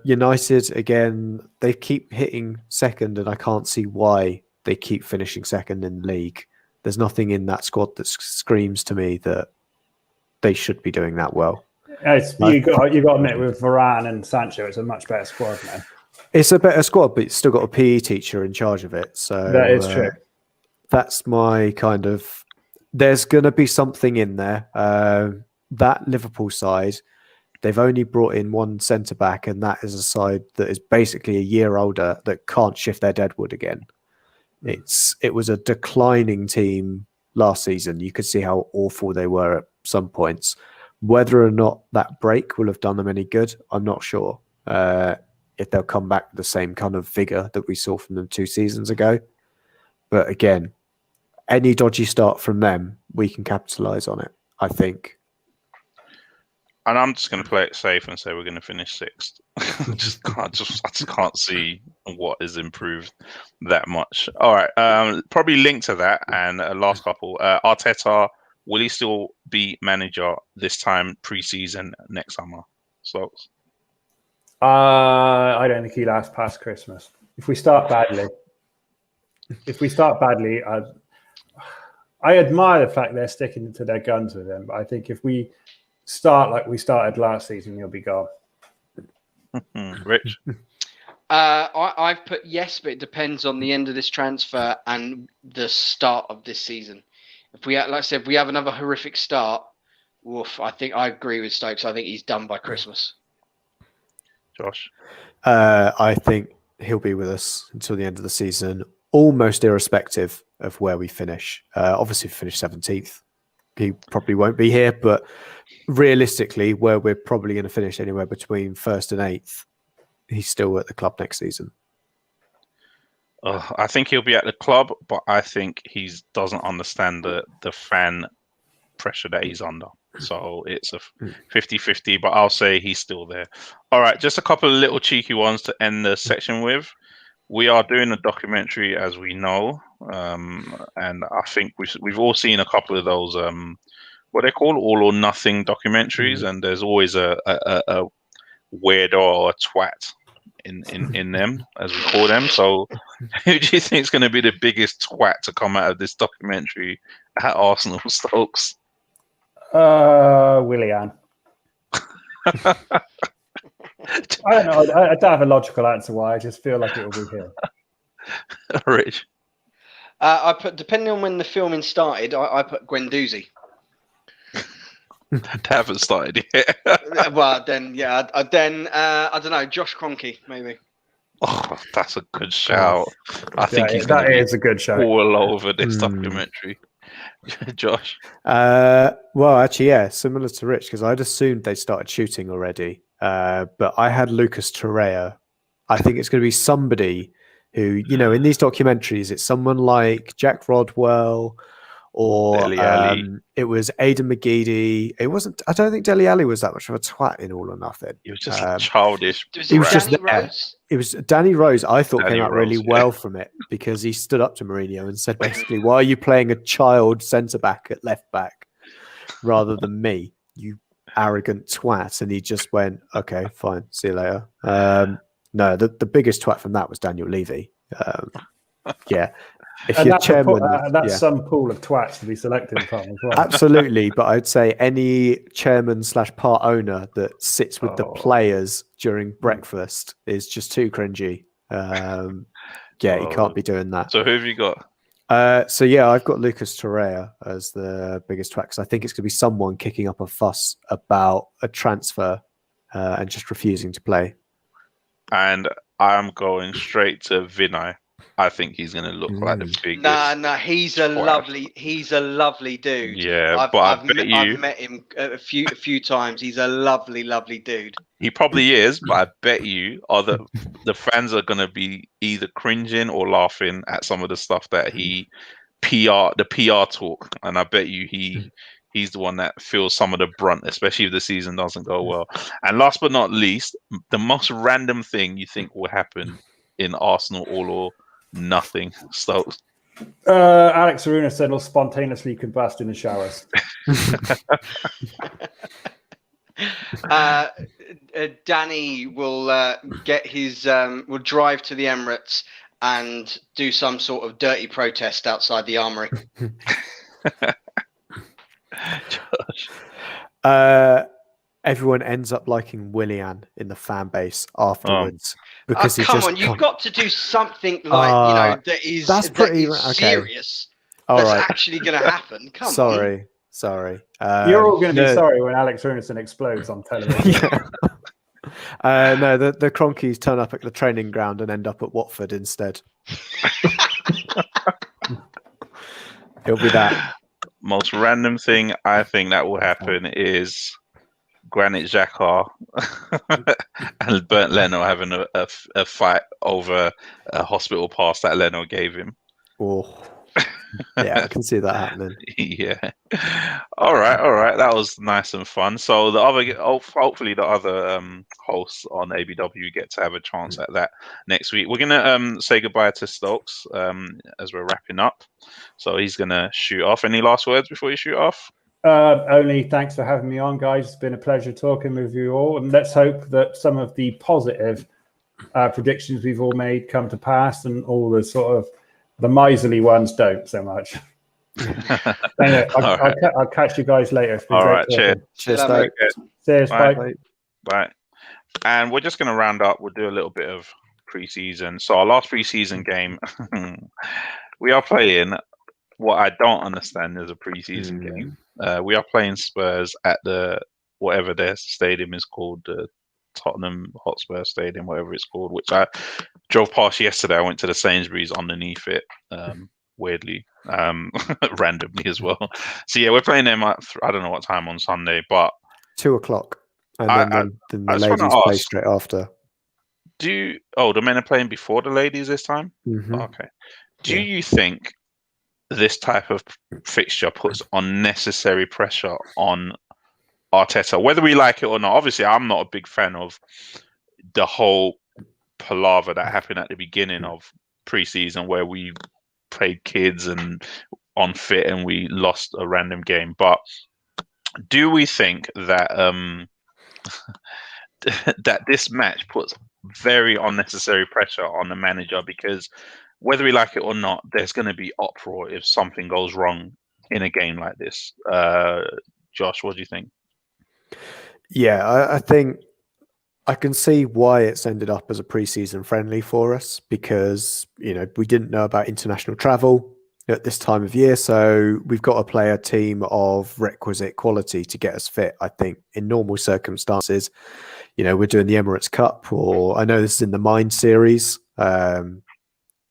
United, again, they keep hitting second, and I can't see why they keep finishing second in the league. There's nothing in that squad that screams to me that they should be doing that well. You got to admit, with Varane and Sancho, it's a much better squad, man. It's a better squad, but it's still got a PE teacher in charge of it. So that is true. That's my kind of... There's going to be something in there. That Liverpool side, they've only brought in one centre-back, and that is a side that is basically a year older that can't shift their deadwood again. It was a declining team last season. You could see how awful they were at some points. Whether or not that break will have done them any good, I'm not sure. If they'll come back with the same kind of vigour that we saw from them 2 seasons ago. But again, any dodgy start from them, we can capitalise on it, I think. And I'm just going to play it safe and say we're going to finish 6th. I just can't see what is improved that much. All right, probably linked to that. And last couple, Arteta, will he still be manager this time pre-season next summer? So, I don't think he'll last past Christmas. If we start badly, I admire the fact they're sticking to their guns with him. But I think if we start like we started last season, he'll be gone. Rich? I've put yes, but it depends on the end of this transfer and the start of this season. If we, like I said, if we have another horrific start, woof, I think I agree with Stokes. I think he's done by Christmas. Josh? I think he'll be with us until the end of the season, almost irrespective of where we finish. Obviously, if we finish 17th, he probably won't be here, but realistically, where we're probably going to finish anywhere between 1st and 8th, he's still at the club next season. I think he'll be at the club, but I think he doesn't understand the fan pressure that he's under. So it's a 50-50, but I'll say he's still there. All right, just a couple of little cheeky ones to end the section with. We are doing a documentary, as we know, and I think we've all seen a couple of those, what they call all or nothing documentaries, and there's always a weirdo or a twat in them, as we call them. So who do you think is going to be the biggest twat to come out of this documentary at Arsenal, Stokes? Willian. I don't know. I don't have a logical answer why. I just feel like it will be him. Rich? I put, depending on when the filming started, I put Guendouzi. They haven't started yet. Well, then, yeah. Then, I don't know, Josh Kroenke, maybe. Oh, that's a good shout. I think he's that is a good shout. All over this documentary. Josh? Well, actually, yeah, similar to Rich, because I'd assumed they started shooting already. But I had Lucas Torreira. I think it's going to be somebody who, you know, in these documentaries, it's someone like Jack Rodwell or it was Aidan McGeady. It wasn't. I don't think Dele Alli was that much of a twat in All or Nothing. He was just childish. He was just Danny there. Rose? It was Danny Rose. I thought Danny came out Rose, really well from it because he stood up to Mourinho and said basically, "Why are you playing a child centre back at left back rather than me, you arrogant twat?" And he just went, "Okay, fine, see you later." No, the biggest twat from that was Daniel Levy. Yeah. If And you're that's, chairman, that's some pool of twats to be selected from as well. absolutely. But I'd say any chairman / part owner that sits with the players during breakfast is just too cringy. You can't be doing that. So who have you got? So yeah, I've got Lucas Torreira as the biggest twat because I think it's going to be someone kicking up a fuss about a transfer and just refusing to play. And I'm going straight to Vinay. I think he's going to look like the biggest. Nah, he's a lovely dude. Yeah, I've met him a few times. He's a lovely dude. He probably is, but I bet you the fans are going to be either cringing or laughing at some of the stuff that the PR talk, and I bet you he's the one that feels some of the brunt, especially if the season doesn't go well. And last but not least, the most random thing you think will happen in Arsenal All or Nothing, Stokes? Alex Runarsson will spontaneously combust in the showers. Danny will get his will drive to the Emirates and do some sort of dirty protest outside the Armory. Josh. Everyone ends up liking Willian in the fan base afterwards because you've got to do something like that is serious. All that's right. actually going to happen. Sorry. You're all going to be sorry when Alex Runarsson explodes on television. No, the Cronkies turn up at the training ground and end up at Watford instead. It'll be that. Most random thing I think that will happen is Granit Xhaka and Bernd Leno having a fight over a hospital pass that Leno gave him. Oh, yeah, I can see that happening. Yeah. All right. That was nice and fun. So hopefully the other hosts on ABW get to have a chance at that next week. We're gonna say goodbye to Stokes as we're wrapping up. So he's gonna shoot off. Any last words before you shoot off? Only thanks for having me on, guys. It's been a pleasure talking with you all, and let's hope that some of the positive predictions we've all made come to pass, and all the sort of the miserly ones don't so much. Anyway, I'll catch you guys later. All right, cheers. Cheers, bye. Bye. And we're just going to round up. We'll do a little bit of pre-season. So our last pre-season game, we are playing what I don't understand is a pre-season game. We are playing Spurs at the whatever their stadium is called, the Tottenham Hotspur Stadium, whatever it's called, which I drove past yesterday. I went to the Sainsbury's underneath it, weirdly, randomly as well. So yeah, we're playing them at I don't know what time on Sunday, but 2:00, and then the I just wanna ladies play ask, straight after. the men are playing before the ladies this time? Okay. Do you think this type of fixture puts unnecessary pressure on Arteta, whether we like it or not? Obviously, I'm not a big fan of the whole palaver that happened at the beginning of pre-season where we played kids and unfit and we lost a random game. But do we think that that this match puts very unnecessary pressure on the manager? Because whether we like it or not, there's going to be uproar if something goes wrong in a game like this. Josh, what do you think? Yeah, I think I can see why it's ended up as a pre-season friendly for us, because we didn't know about international travel at this time of year, so we've got to play a team of requisite quality to get us fit. I think in normal circumstances, we're doing the Emirates Cup, or I know this is in the Mind series,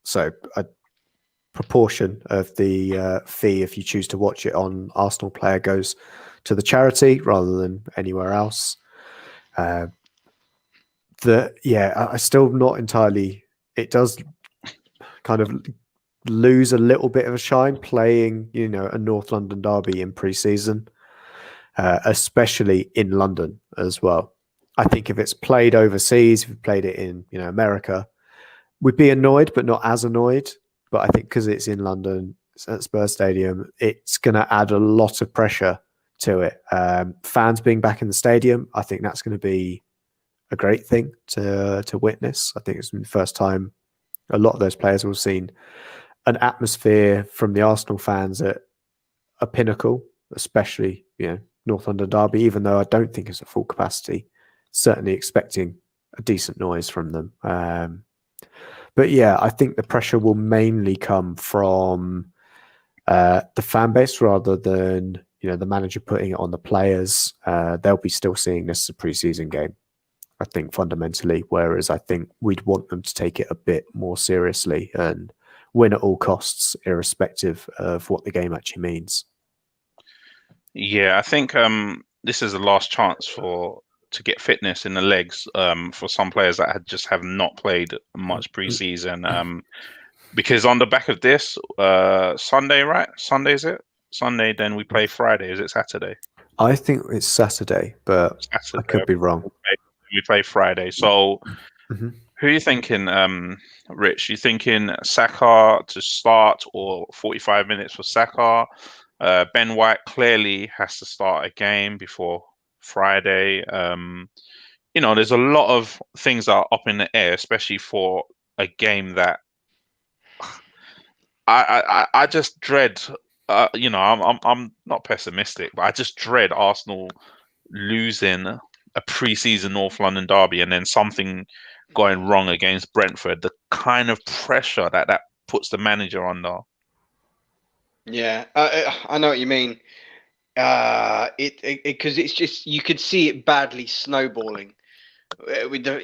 so a proportion of the fee, if you choose to watch it on Arsenal Player, goes to the charity rather than anywhere else. I still not entirely. It does kind of lose a little bit of a shine playing, a North London derby in pre-season, especially in London as well. I think if it's played overseas, if we played it in, America, we'd be annoyed, but not as annoyed. But I think because it's in London, it's at Spurs Stadium, it's going to add a lot of pressure to it. Fans being back in the stadium, I think that's going to be a great thing to witness. I think it's the first time a lot of those players will have seen an atmosphere from the Arsenal fans at a pinnacle, especially North London derby. Even though I don't think it's at full capacity, certainly expecting a decent noise from them. But yeah, I think the pressure will mainly come from the fan base rather than the manager putting it on the players. They'll be still seeing this as a pre-season game, I think, fundamentally, whereas I think we'd want them to take it a bit more seriously and win at all costs, irrespective of what the game actually means. Yeah, I think this is the last chance to get fitness in the legs for some players that just have not played much pre-season. Because on the back of this, Sunday, right? Sunday, is it? Sunday, then we play Friday. Is it Saturday? I think it's Saturday, but Saturday. I could be wrong. We play Friday. So who are you thinking, Rich? You thinking Saka to start or 45 minutes for Saka? Ben White clearly has to start a game before Friday. There's a lot of things that are up in the air, especially for a game that I just dread. I'm not pessimistic, but I just dread Arsenal losing a pre-season North London derby and then something going wrong against Brentford. The kind of pressure that puts the manager under. Yeah, I know what you mean. Because it's just, you could see it badly snowballing with the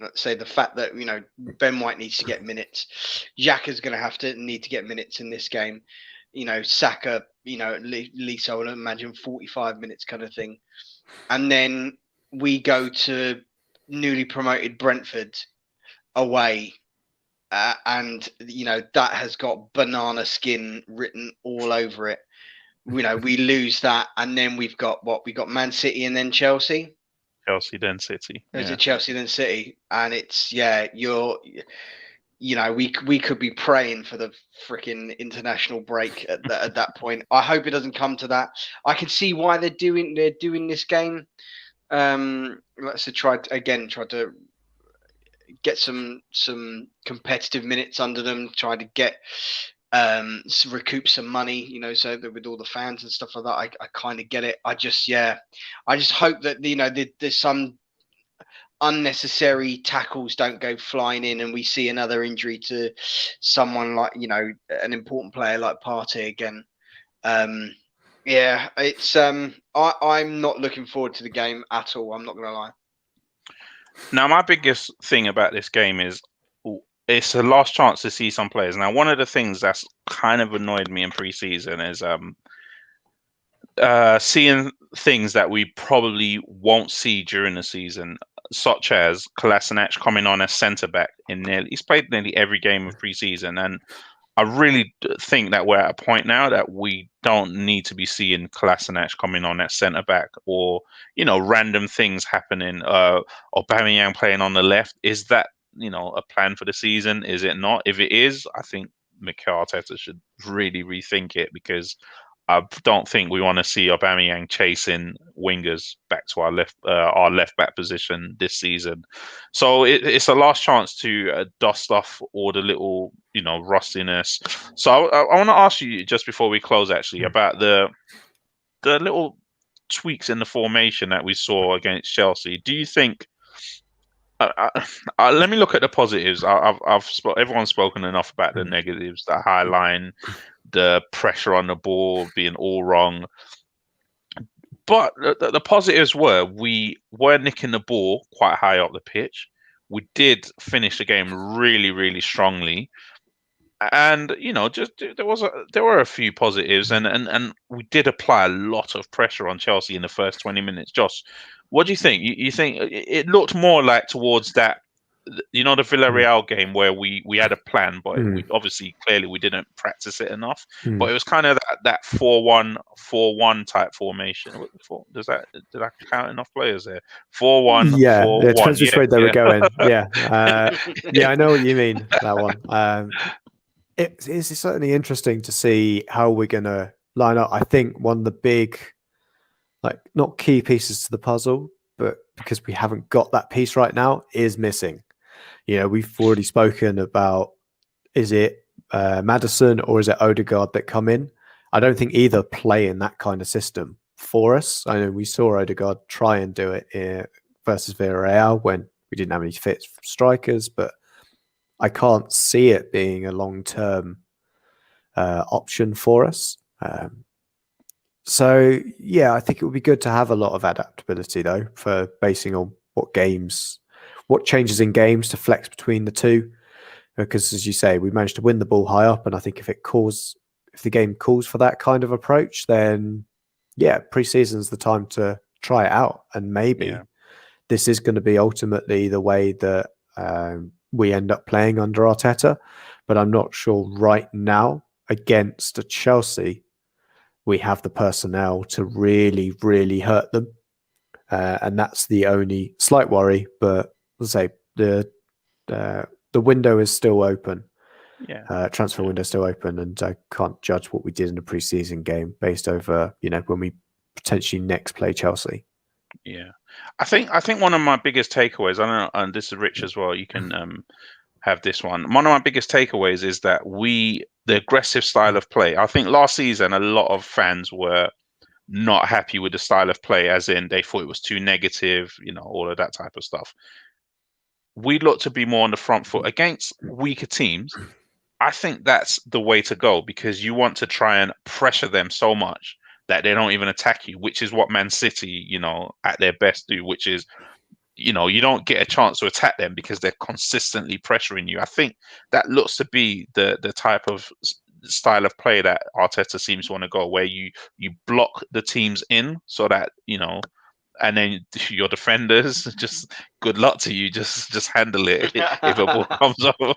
let's say the fact that Ben White needs to get minutes. Xhaka's going to need to get minutes in this game. Saka, at least I would imagine 45 minutes kind of thing. And then we go to newly promoted Brentford away. And that has got banana skin written all over it. We lose that, and then we've got Man City and then Chelsea. Chelsea then City. Is it Chelsea then City? And it's we could be praying for the freaking international break at that point. I hope it doesn't come to that. I can see why they're doing this game. Let's try to get some competitive minutes under them, try to get recoup some money, so that with all the fans and stuff like that. I kind of get it. I just hope that there's some unnecessary tackles don't go flying in, and we see another injury to someone like, an important player like Partey again. It's I'm not looking forward to the game at all. I'm not going to lie. Now, my biggest thing about this game is it's a last chance to see some players. Now, one of the things that's kind of annoyed me in pre-season is seeing things that we probably won't see during the season, such as Kolasinac coming on as centre-back he's played nearly every game of pre-season, and I really think that we're at a point now that we don't need to be seeing Kolasinac coming on at centre-back, or, random things happening, or Aubameyang playing on the left. Is that, a plan for the season? Is it not? If it is, I think Mikel Arteta should really rethink it, because I don't think we want to see Aubameyang chasing wingers back to our left back position this season. So it's a last chance to dust off all the little, rustiness. So I want to ask you, just before we close, actually, about the little tweaks in the formation that we saw against Chelsea. Do you think? Let me look at the positives. Everyone's spoken enough about the negatives, the high line, the pressure on the ball being all wrong. But the positives we were nicking the ball quite high up the pitch. We did finish the game really, really strongly. And, there were a few positives, and we did apply a lot of pressure on Chelsea in the first 20 minutes. Josh, what do you think? You think it looked more like towards that, the Villarreal game where we had a plan, but clearly we didn't practice it enough. But it was kind of that 4-1-4-1 type formation. Did I count enough players there? 4-1-4-1. Yeah, it depends which way they were going. Yeah, I know what you mean, that one. It's certainly interesting to see how we're going to line up. I think one of the big, not key pieces to the puzzle, but because we haven't got that piece right now, is missing. We've already spoken about, is it Maddison or is it Odegaard that come in? I don't think either play in that kind of system for us. I know we saw Odegaard try and do it versus Villarreal when we didn't have any fit strikers, but I can't see it being a long-term option for us. So, I think it would be good to have a lot of adaptability, though, for basing on what changes in games to flex between the two. Because, as you say, we managed to win the ball high up, and I think if the game calls for that kind of approach, then, pre-season's the time to try it out. And maybe this is going to be ultimately the way that we end up playing under Arteta, but I'm not sure right now against a Chelsea we have the personnel to really, really hurt them, and that's the only slight worry. But let's say the window is still open. Transfer window is still open, and I can't judge what we did in the pre-season game based over when we potentially next play Chelsea. Yeah, I think one of my biggest takeaways, I don't know, and this is Rich as well, you can have this one. One of my biggest takeaways is that the aggressive style of play. I think last season a lot of fans were not happy with the style of play, as in they thought it was too negative, all of that type of stuff. We look to be more on the front foot against weaker teams. I think that's the way to go, because you want to try and pressure them so much that they don't even attack you, which is what Man City, at their best do, which is, you don't get a chance to attack them because they're consistently pressuring you. I think that looks to be the type of style of play that Arteta seems to want to go, where you block the teams in so that, and then your defenders, just good luck to you, just handle it if a ball comes over.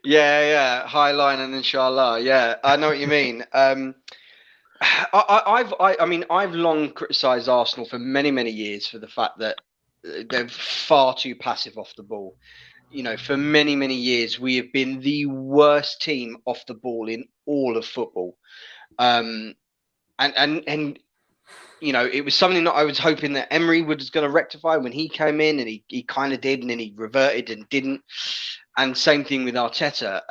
High line and inshallah. Yeah, I know what you mean. I've long criticised Arsenal for many, many years for the fact that they're far too passive off the ball. For many, many years, we have been the worst team off the ball in all of football. And it was something that I was hoping that Emery was going to rectify when he came in, and he kind of did, and then he reverted and didn't. And same thing with Arteta.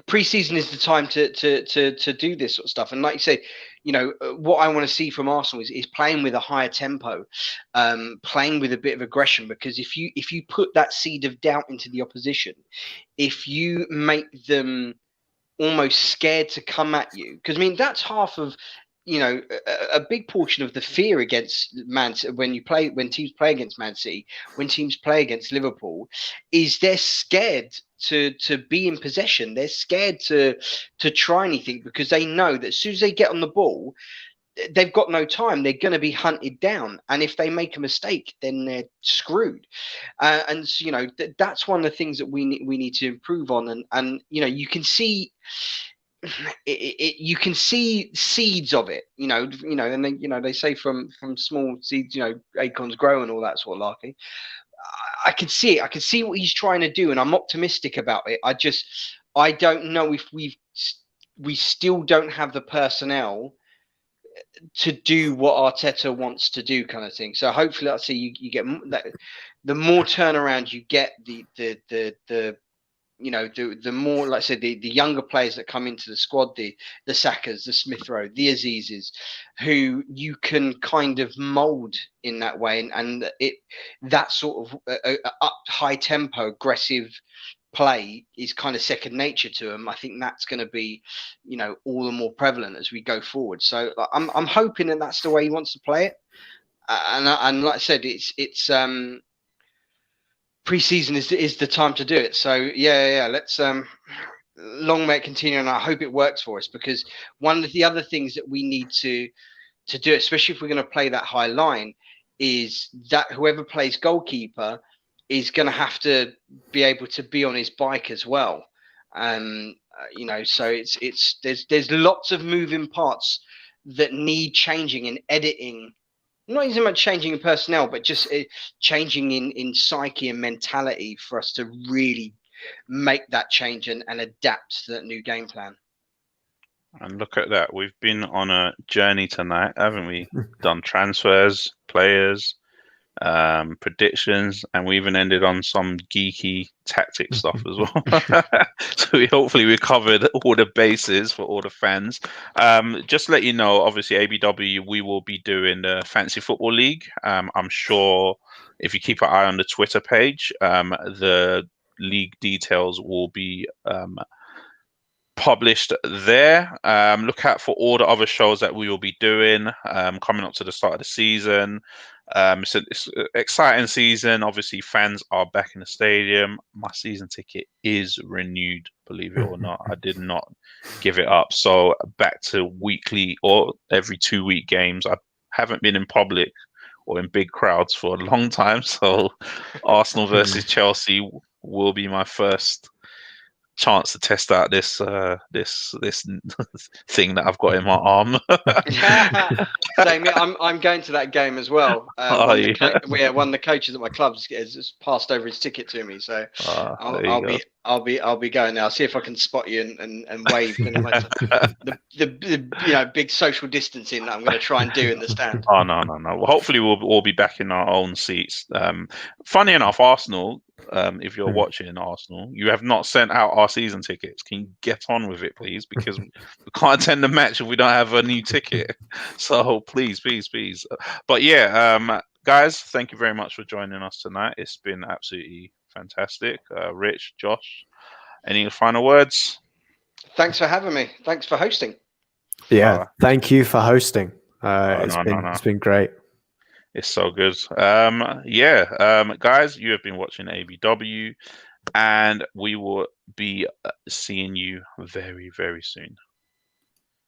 pre-season is the time to do this sort of stuff. And like you say, what I want to see from Arsenal is playing with a higher tempo, playing with a bit of aggression. Because if you put that seed of doubt into the opposition, if you make them almost scared to come at you, because I mean that's half of a big portion of the fear against when teams play against Man City, when teams play against Liverpool, is they're scared to be in possession. They're scared to try anything, because they know that as soon as they get on the ball, they've got no time. They're going to be hunted down, and if they make a mistake, then they're screwed. And so, that's one of the things that we need to improve on. And you can see. You can see seeds of it, and then they say from small seeds, acorns grow and all that sort of larky. I can see it. I can see what he's trying to do, and I'm optimistic about it. I don't know if we still don't have the personnel to do what Arteta wants to do, kind of thing. So hopefully, I'll see you get that. The more turnaround you get, the more, like I said, the younger players that come into the squad, the Sakas, the Smith Rowe, the Azizes, who you can kind of mould in that way, and that sort of up high tempo, aggressive play is kind of second nature to them. I think that's going to be, all the more prevalent as we go forward. So I'm hoping that that's the way he wants to play it, and like I said, it's pre-season is the time to do it. So yeah. Let's long may it continue, and I hope it works for us, because one of the other things that we need to do, especially if we're going to play that high line, is that whoever plays goalkeeper is going to have to be able to be on his bike as well. So there's lots of moving parts that need changing and editing. Not so much changing in personnel, but just changing in psyche and mentality for us to really make that change and adapt to that new game plan. And look at that. We've been on a journey tonight, haven't we? Done transfers, players, predictions, and we even ended on some geeky tactic stuff as well. So hopefully we covered all the bases for all the fans. Just to let you know, obviously ABW, we will be doing the Fantasy Football League. I'm sure if you keep an eye on the Twitter page, the league details will be published there. Look out for all the other shows that we will be doing coming up to the start of the season. It's an exciting season. Obviously, fans are back in the stadium. My season ticket is renewed, believe it or not. I did not give it up. So back to weekly or every 2-week games. I haven't been in public or in big crowds for a long time. So Arsenal versus Chelsea will be my first chance to test out this thing that I've got in my arm. Same. I'm going to that game as well. One of the coaches at my club has passed over his ticket to me, so I'll be going now. See if I can spot you and wave. The big social distancing that I'm going to try and do in the stand. Oh no. Well, hopefully we'll all be back in our own seats. Funny enough, Arsenal. If you're watching Arsenal, you have not sent out our season tickets. Can you get on with it, please? Because we can't attend the match if we don't have a new ticket. So please. But yeah, guys, thank you very much for joining us tonight. It's been absolutely fantastic. Rich, Josh, any final words? Thanks for having me. Thanks for hosting. Yeah, thank you for hosting. It's been great. It's so good. Guys, you have been watching ABW, and we will be seeing you very, very soon.